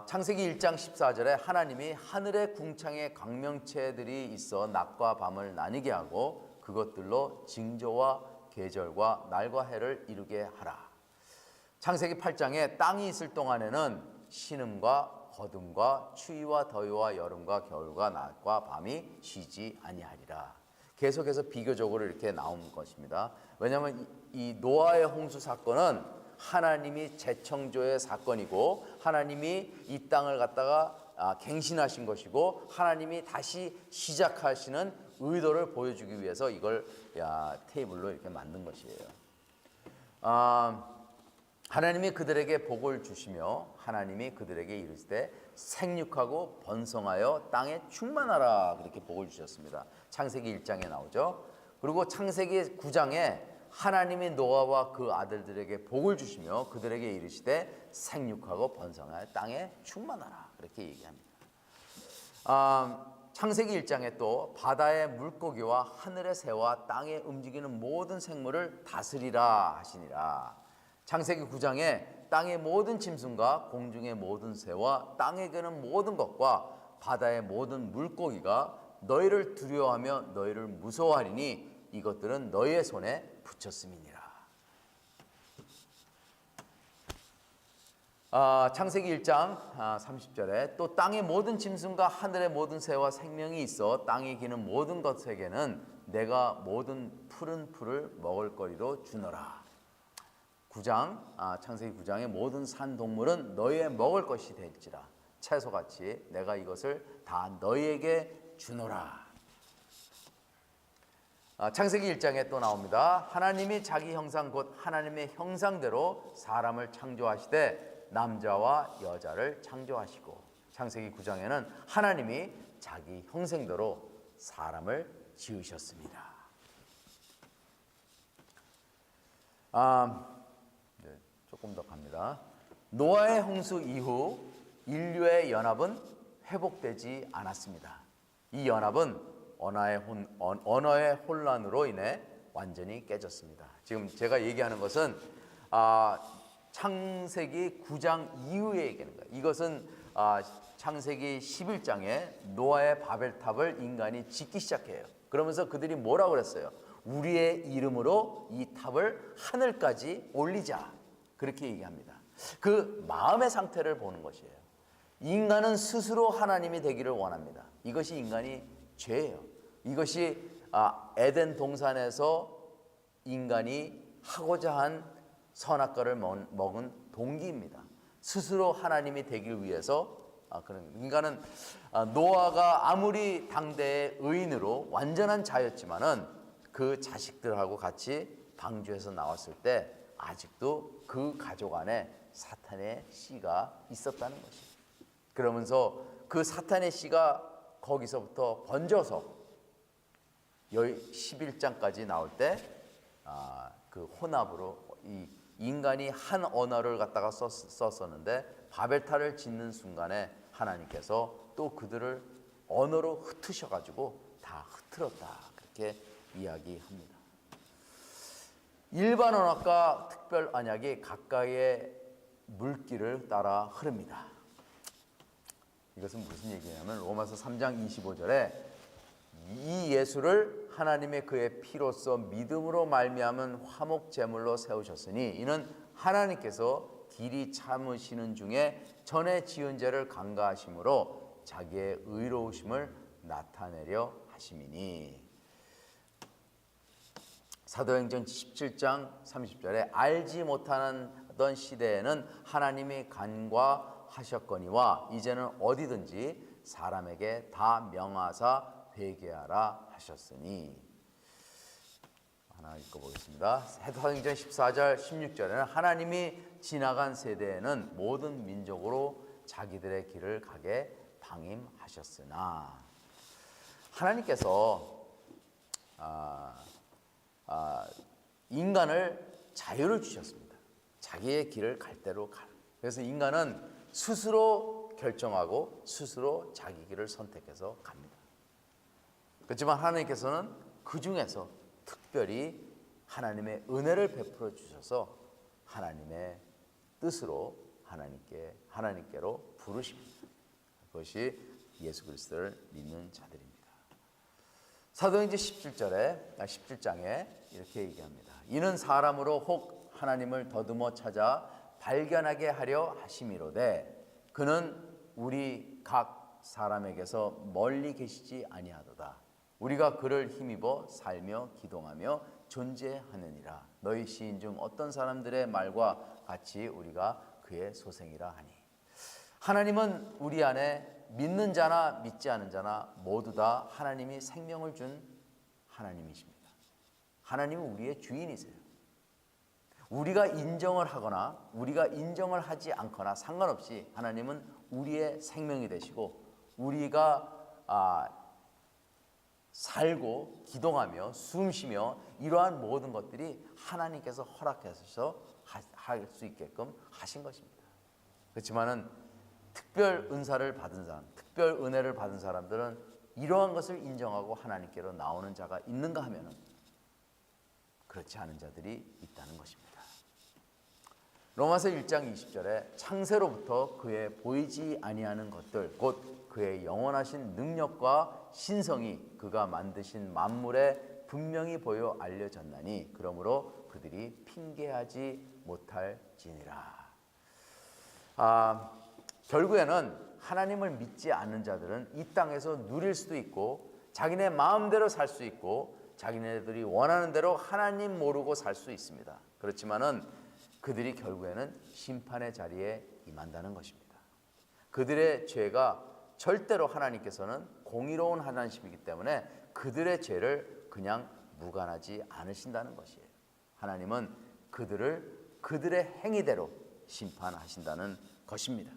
창세기 1장 14절에 하나님이 하늘의 궁창에 광명체들이 있어 낮과 밤을 나뉘게 하고 그것들로 징조와 계절과 날과 해를 이루게 하라. 창세기 8장에 땅이 있을 동안에는 신음과 거둠과 추위와 더위와 여름과 겨울과 낮과 밤이 쉬지 아니하리라. 계속해서 비교적으로 이렇게 나온 것입니다. 왜냐하면 이 노아의 홍수 사건은 하나님이 재청조의 사건이고 하나님이 이 땅을 갖다가 갱신하신 것이고 하나님이 다시 시작하시는 의도를 보여주기 위해서 이걸 테이블로 이렇게 만든 것이에요. 하나님이 그들에게 복을 주시며 하나님이 그들에게 이르시되 생육하고 번성하여 땅에 충만하라 그렇게 복을 주셨습니다. 창세기 1장에 나오죠. 그리고 창세기 9장에 하나님이 노아와 그 아들들에게 복을 주시며 그들에게 이르시되 생육하고 번성하여 땅에 충만하라 그렇게 얘기합니다. 창세기 1장에 또 바다의 물고기와 하늘의 새와 땅에 움직이는 모든 생물을 다스리라 하시니라. 창세기 9장에 땅의 모든 짐승과 공중의 모든 새와 땅에 거는 모든 것과 바다의 모든 물고기가 너희를 두려워하며 너희를 무서워하리니 이것들은 너희의 손에 붙였음이니라. 창세기 1장 30절에 또 땅의 모든 짐승과 하늘의 모든 새와 생명이 있어 땅에 기는 모든 것에게는 내가 모든 푸른 풀을 먹을 거리로 주노라. 창세기 9장의 모든 산 동물은 너희의 먹을 것이 될지라. 채소같이 내가 이것을 다 너희에게 주노라. 창세기 1장에 또 나옵니다. 하나님이 자기 형상 곧 하나님의 형상대로 사람을 창조하시되 남자와 여자를 창조하시고, 창세기 9장에는 하나님이 자기 형상대로 사람을 지으셨습니다. 조금 더 갑니다. 노아의 홍수 이후 인류의 연합은 회복되지 않았습니다. 이 연합은 언어의 혼란으로 인해 완전히 깨졌습니다. 지금 제가 얘기하는 것은 창세기 9장 이후에 얘기하는 거예요. 이것은 창세기 11장에 노아의 바벨탑을 인간이 짓기 시작해요. 그러면서 그들이 뭐라고 그랬어요? 우리의 이름으로 이 탑을 하늘까지 올리자. 그렇게 얘기합니다. 그 마음의 상태를 보는 것이에요. 인간은 스스로 하나님이 되기를 원합니다. 이것이 인간이 죄예요. 이것이 에덴 동산에서 인간이 하고자 한 선악과를 먹은 동기입니다. 스스로 하나님이 되기 위해서 그런 인간은 노아가 아무리 당대의 의인으로 완전한 자였지만은 그 자식들하고 같이 방주에서 나왔을 때 아직도 그 가족 안에 사탄의 씨가 있었다는 것입니다. 그러면서 그 사탄의 씨가 거기서부터 번져서 11장까지 나올 때 그 혼합으로 이 인간이 한 언어를 갖다가 썼었는데 바벨탑을 짓는 순간에 하나님께서 또 그들을 언어로 흩으셔가지고 다 흐트렀다 그렇게 이야기합니다. 일반 언약과 특별 언약이 각각의 물길을 따라 흐릅니다. 이것은 무슨 얘기냐면 로마서 3장 25절에 이 예수를 하나님의 그의 피로써 믿음으로 말미암은 화목 제물로 세우셨으니 이는 하나님께서 길이 참으시는 중에 전에 지은 죄를 간과하심으로 자기의 의로우심을 나타내려 하심이니. 사도행전 17장 30절에 알지 못하던 시대에는 하나님이 간과하셨거니와 이제는 어디든지 사람에게 다 명하사 회개하라 하셨으니. 하나 읽어보겠습니다. 사도행전 14절 16절에는 하나님이 지나간 세대에는 모든 민족으로 자기들의 길을 가게 방임하셨으나. 하나님께서 인간을 자유를 주셨습니다. 자기의 길을 갈 대로 가. 그래서 인간은 스스로 결정하고 스스로 자기 길을 선택해서 갑니다. 그렇지만 하나님께서는 그 중에서 특별히 하나님의 은혜를 베풀어 주셔서 하나님의 뜻으로 하나님께로 부르십니다. 그것이 예수 그리스도를 믿는 자들입니다. 사도행전 17장에 이렇게 얘기합니다. 이는 사람으로 혹 하나님을 더듬어 찾아 발견하게 하려 하심이로되 그는 우리 각 사람에게서 멀리 계시지 아니하도다. 우리가 그를 힘입어 살며 기동하며 존재하느니라. 너희 시인 중 어떤 사람들의 말과 같이 우리가 그의 소생이라 하니. 하나님은 우리 안에 믿는 자나 믿지 않은 자나 모두 다 하나님이 생명을 준 하나님이십니다. 하나님은 우리의 주인이세요. 우리가 인정을 하거나 우리가 인정을 하지 않거나 상관없이 하나님은 우리의 생명이 되시고 우리가 살고 기동하며 숨쉬며 이러한 모든 것들이 하나님께서 허락하셔서 할 수 있게끔 하신 것입니다. 그렇지만은 특별 은사를 받은 사람, 특별 은혜를 받은 사람들은 이러한 것을 인정하고 하나님께로 나오는 자가 있는가 하면은 그렇지 않은 자들이 있다는 것입니다. 로마서 1장 20절에 창세로부터 그의 보이지 아니하는 것들 곧 그의 영원하신 능력과 신성이 그가 만드신 만물에 분명히 보여 알려졌나니 그러므로 그들이 핑계하지 못할지니라. 결국에는 하나님을 믿지 않는 자들은 이 땅에서 누릴 수도 있고 자기네 마음대로 살 수 있고 자기네들이 원하는 대로 하나님 모르고 살 수 있습니다. 그렇지만은 그들이 결국에는 심판의 자리에 임한다는 것입니다. 그들의 죄가 절대로 하나님께서는 공의로운 하나님이기 때문에 그들의 죄를 그냥 무관하지 않으신다는 것이에요. 하나님은 그들을 그들의 행위대로 심판하신다는 것입니다.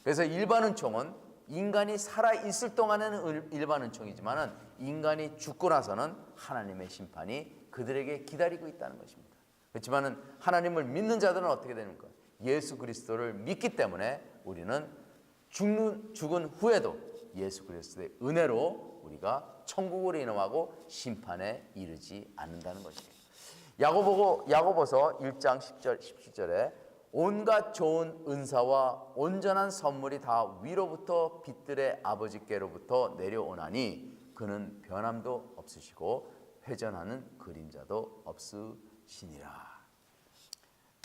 그래서 일반 은총은 인간이 살아있을 동안에는 일반 은총이지만 인간이 죽고 나서는 하나님의 심판이 그들에게 기다리고 있다는 것입니다. 그렇지만 하나님을 믿는 자들은 어떻게 됩니까? 예수 그리스도를 믿기 때문에 우리는 죽은 후에도 예수 그리스도의 은혜로 우리가 천국으로 인하고 심판에 이르지 않는다는 것이에요. 야고보서 1장 10절 17절에 온갖 좋은 은사와 온전한 선물이 다 위로부터 빛들의 아버지께로부터 내려오나니 그는 변함도 없으시고 회전하는 그림자도 없으시니라.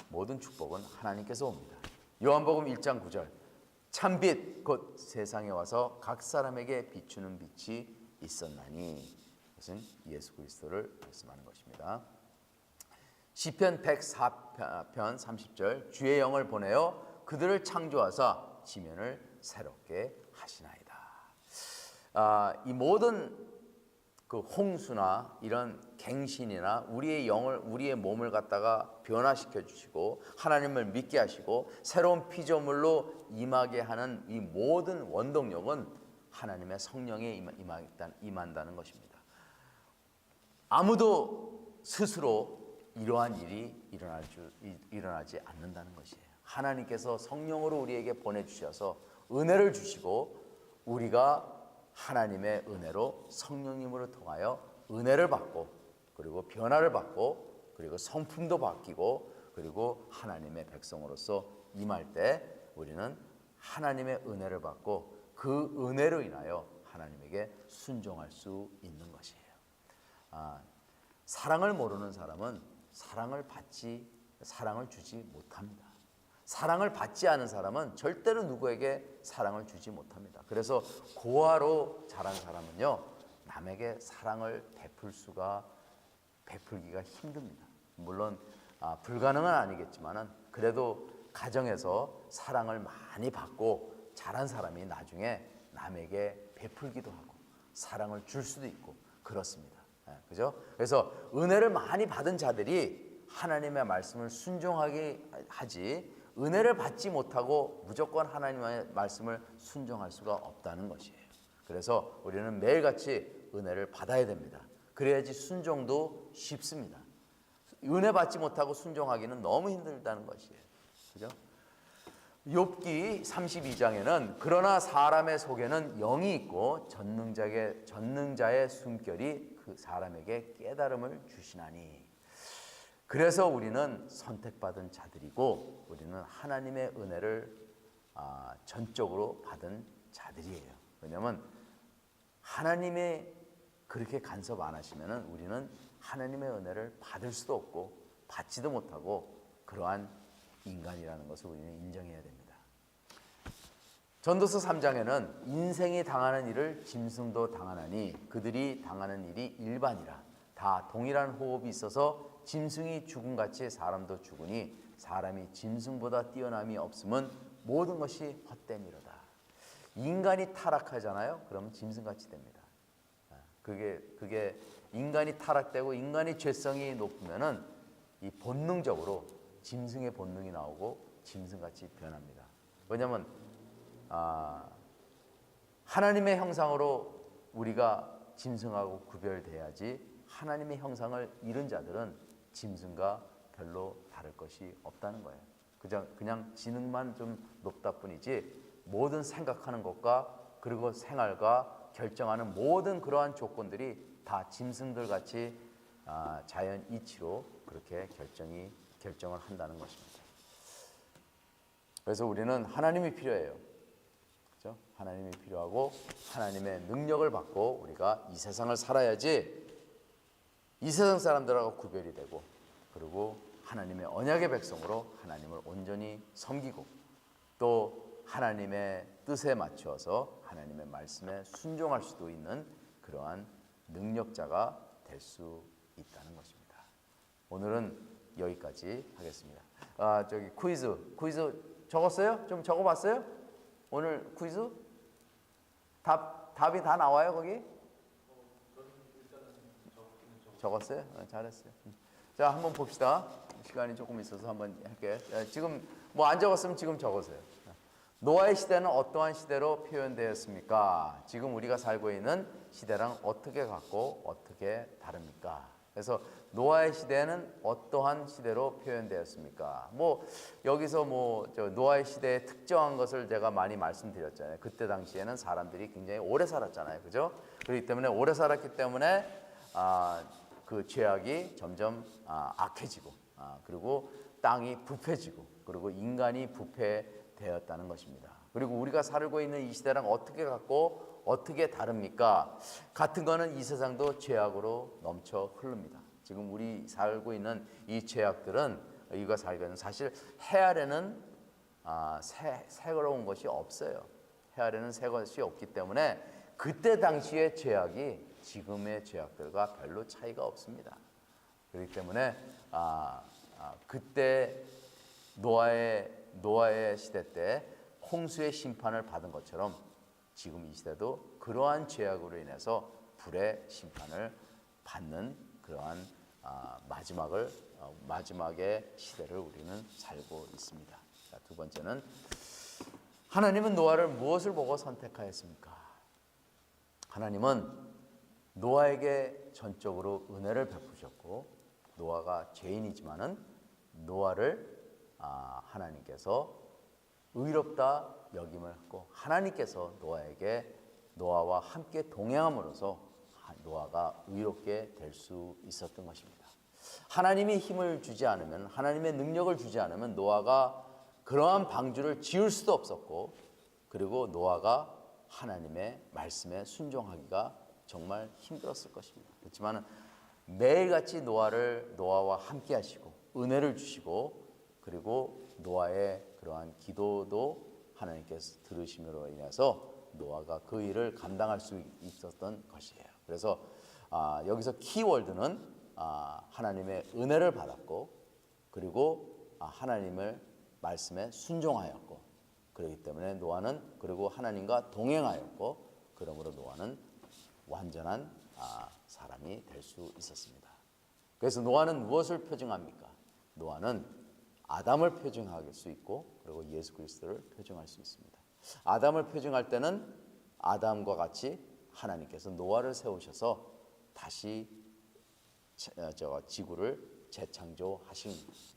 모든 축복은 하나님께서 옵니다. 요한복음 1장 9절 참빛 곧 세상에 와서 각 사람에게 비추는 빛이 있었나니 이것은 예수 그리스도를 말씀하는 것입니다. 시편 104편 30절 주의 영을 보내어 그들을 창조하사 지면을 새롭게 하시나이다. 이 모든 그 홍수나 이런 갱신이나 우리의 영을 우리의 몸을 갖다가 변화시켜 주시고 하나님을 믿게 하시고 새로운 피조물로 임하게 하는 이 모든 원동력은 하나님의 성령에 임한다는 것입니다. 아무도 스스로 이러한 일이 일어나지 않는다는 것이에요. 하나님께서 성령으로 우리에게 보내주셔서 은혜를 주시고 우리가 하나님의 은혜로 성령님으로 통하여 은혜를 받고 그리고 변화를 받고 그리고 성품도 바뀌고 그리고 하나님의 백성으로서 임할 때 우리는 하나님의 은혜를 받고 그 은혜로 인하여 하나님에게 순종할 수 있는 것이에요. 사랑을 모르는 사람은 사랑을 주지 못합니다. 사랑을 받지 않은 사람은 절대로 누구에게 사랑을 주지 못합니다. 그래서 고아로 자란 사람은요, 남에게 사랑을 베풀기가 힘듭니다. 물론 불가능은 아니겠지만은 그래도 가정에서 사랑을 많이 받고 자란 사람이 나중에 남에게 베풀기도 하고 사랑을 줄 수도 있고 그렇습니다. 그죠? 그래서 은혜를 많이 받은 자들이 하나님의 말씀을 순종하게 하지 은혜를 받지 못하고 무조건 하나님의 말씀을 순종할 수가 없다는 것이에요. 그래서 우리는 매일같이 은혜를 받아야 됩니다. 그래야지 순종도 쉽습니다. 은혜 받지 못하고 순종하기는 너무 힘들다는 것이에요. 그죠? 욥기 32장에는 그러나 사람의 속에는 영이 있고 전능자의 숨결이 그 사람에게 깨달음을 주시나니. 그래서 우리는 선택받은 자들이고 우리는 하나님의 은혜를 전적으로 받은 자들이에요. 왜냐하면 하나님이 그렇게 간섭 안 하시면은 우리는 하나님의 은혜를 받을 수도 없고 받지도 못하고 그러한 인간이라는 것을 우리는 인정해야 됩니다. 전도서 3장에는 인생이 당하는 일을 짐승도 당하나니 그들이 당하는 일이 일반이라 다 동일한 호흡이 있어서 짐승이 죽음같이 사람도 죽으니 사람이 짐승보다 뛰어남이 없음은 모든 것이 헛됨이로다. 인간이 타락하잖아요. 그러면 짐승같이 됩니다. 그게 인간이 타락되고 인간이 죄성이 높으면은 이 본능적으로 짐승의 본능이 나오고 짐승같이 변합니다. 왜냐하면 하나님의 형상으로 우리가 짐승하고 구별돼야지 하나님의 형상을 잃은 자들은 짐승과 별로 다를 것이 없다는 거예요. 그냥 지능만 좀 높다 뿐이지 모든 생각하는 것과 그리고 생활과 결정하는 모든 그러한 조건들이 다 짐승들 같이 자연 이치로 그렇게 결정을 한다는 것입니다. 그래서 우리는 하나님이 필요해요. 그렇죠? 하나님이 필요하고 하나님의 능력을 받고 우리가 이 세상을 살아야지 이 세상 사람들하고 구별이 되고 그리고 하나님의 언약의 백성으로 하나님을 온전히 섬기고 또 하나님의 뜻에 맞추어서 하나님의 말씀에 순종할 수도 있는 그러한 능력자가 될 수 있다는 것입니다. 오늘은 여기까지 하겠습니다. 저기 퀴즈 적었어요? 좀 적어봤어요? 오늘 퀴즈? 답이 다 나와요 거기? 적었어요? 잘했어요. 자, 한번 봅시다. 시간이 조금 있어서 한번 할게요. 지금 뭐 안 적었으면 지금 적으세요. 노아의 시대는 어떠한 시대로 표현되었습니까? 지금 우리가 살고 있는 시대랑 어떻게 같고 어떻게 다릅니까? 그래서 노아의 시대는 어떠한 시대로 표현되었습니까? 뭐 여기서 노아의 시대의 특정한 것을 제가 많이 말씀드렸잖아요. 그때 당시에는 사람들이 굉장히 오래 살았잖아요, 그죠? 그렇기 때문에 오래 살았기 때문에 그 죄악이 점점 악해지고 그리고 땅이 부패지고 그리고 인간이 부패되었다는 것입니다. 그리고 우리가 살고 있는 이 시대랑 어떻게 같고 어떻게 다릅니까? 같은 거는 이 세상도 죄악으로 넘쳐 흐릅니다. 지금 우리 살고 있는 이 죄악들은 우리가 살고 있는 사실 해 아래는 새로운 것이 없어요. 해 아래는 새 것이 없기 때문에 그때 당시의 죄악이 지금의 죄악들과 별로 차이가 없습니다. 그렇기 때문에 그때 노아의 시대 때 홍수의 심판을 받은 것처럼 지금 이 시대도 그러한 죄악으로 인해서 불의 심판을 받는 그러한 마지막의 시대를 우리는 살고 있습니다. 자, 두 번째는 하나님은 노아를 무엇을 보고 선택하였습니까? 하나님은 노아에게 전적으로 은혜를 베푸셨고 노아가 죄인이지만은 노아를 하나님께서 의롭다 여김을 했고 하나님께서 노아와 함께 동행함으로써 노아가 의롭게 될 수 있었던 것입니다. 하나님이 힘을 주지 않으면 하나님의 능력을 주지 않으면 노아가 그러한 방주를 지을 수도 없었고 그리고 노아가 하나님의 말씀에 순종하기가 정말 힘들었을 것입니다. 그렇지만 매일같이 노아와 함께 하시고 은혜를 주시고 그리고 노아의 그러한 기도도 하나님께서 들으심으로 인해서 노아가 그 일을 감당할 수 있었던 것이에요. 그래서 여기서 키워드는 하나님의 은혜를 받았고 그리고 하나님의 말씀에 순종하였고 그렇기 때문에 노아는 그리고 하나님과 동행하였고 그러므로 노아는 완전한 사람이 될 수 있었습니다. 그래서 노아는 무엇을 표징합니까? 노아는 아담을 표징할 수 있고 그리고 예수 그리스도를 표징할 수 있습니다. 아담을 표징할 때는 아담과 같이 하나님께서 노아를 세우셔서 다시 지구를 재창조하신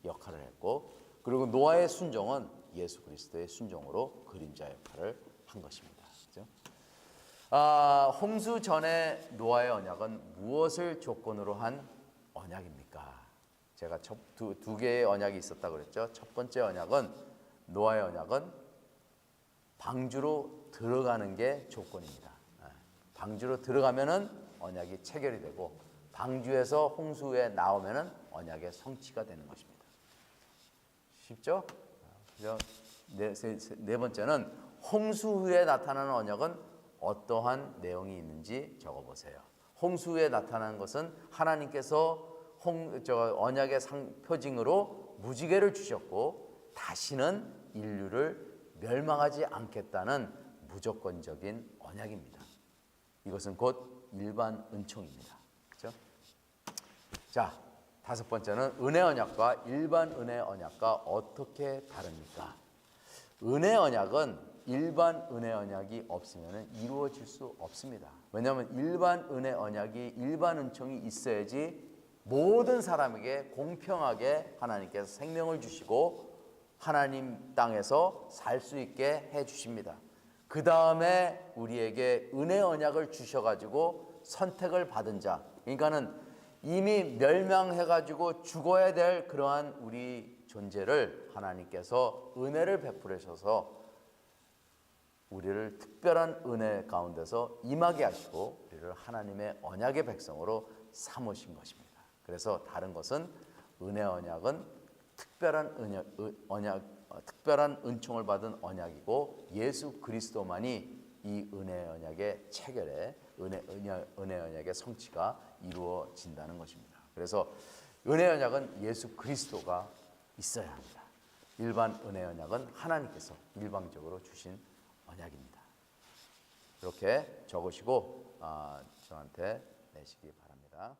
역할을 했고 그리고 노아의 순종은 예수 그리스도의 순종으로 그림자 역할을 한 것입니다. 그렇죠? 홍수 전에 노아의 언약은 무엇을 조건으로 한 언약입니까? 제가 두 개의 언약이 있었다고 그랬죠. 첫 번째 언약은 노아의 언약은 방주로 들어가는 게 조건입니다. 방주로 들어가면은 언약이 체결이 되고 방주에서 홍수에 나오면은 언약의 성취가 되는 것입니다. 쉽죠? 네 번째는 홍수 후에 나타나는 언약은 어떠한 내용이 있는지 적어보세요. 홍수 후에 나타나는 것은 하나님께서 언약의 표징으로 무지개를 주셨고 다시는 인류를 멸망하지 않겠다는 무조건적인 언약입니다. 이것은 곧 일반 은총입니다. 그렇죠? 자, 다섯 번째는 은혜 언약과 일반 은혜 언약과 어떻게 다릅니까? 은혜 언약은 일반 은혜 언약이 없으면 이루어질 수 없습니다. 왜냐하면 일반 은혜 언약이 일반 은총이 있어야지 모든 사람에게 공평하게 하나님께서 생명을 주시고 하나님 땅에서 살 수 있게 해 주십니다. 그 다음에 우리에게 은혜 언약을 주셔가지고 선택을 받은 자, 그러니까는 이미 멸망해가지고 죽어야 될 그러한 우리 존재를 하나님께서 은혜를 베풀으셔서 우리를 특별한 은혜 가운데서 임하게 하시고 우리를 하나님의 언약의 백성으로 삼으신 것입니다. 그래서 다른 것은 은혜 언약은 특별한 은총을 받은 언약이고 예수 그리스도만이 이 은혜 언약의 체결에 은혜 언약의 성취가 이루어진다는 것입니다. 그래서 은혜 언약은 예수 그리스도가 있어야 합니다. 일반 은혜 언약은 하나님께서 일방적으로 주신 언약입니다. 이렇게 적으시고 저한테 내시기 바랍니다.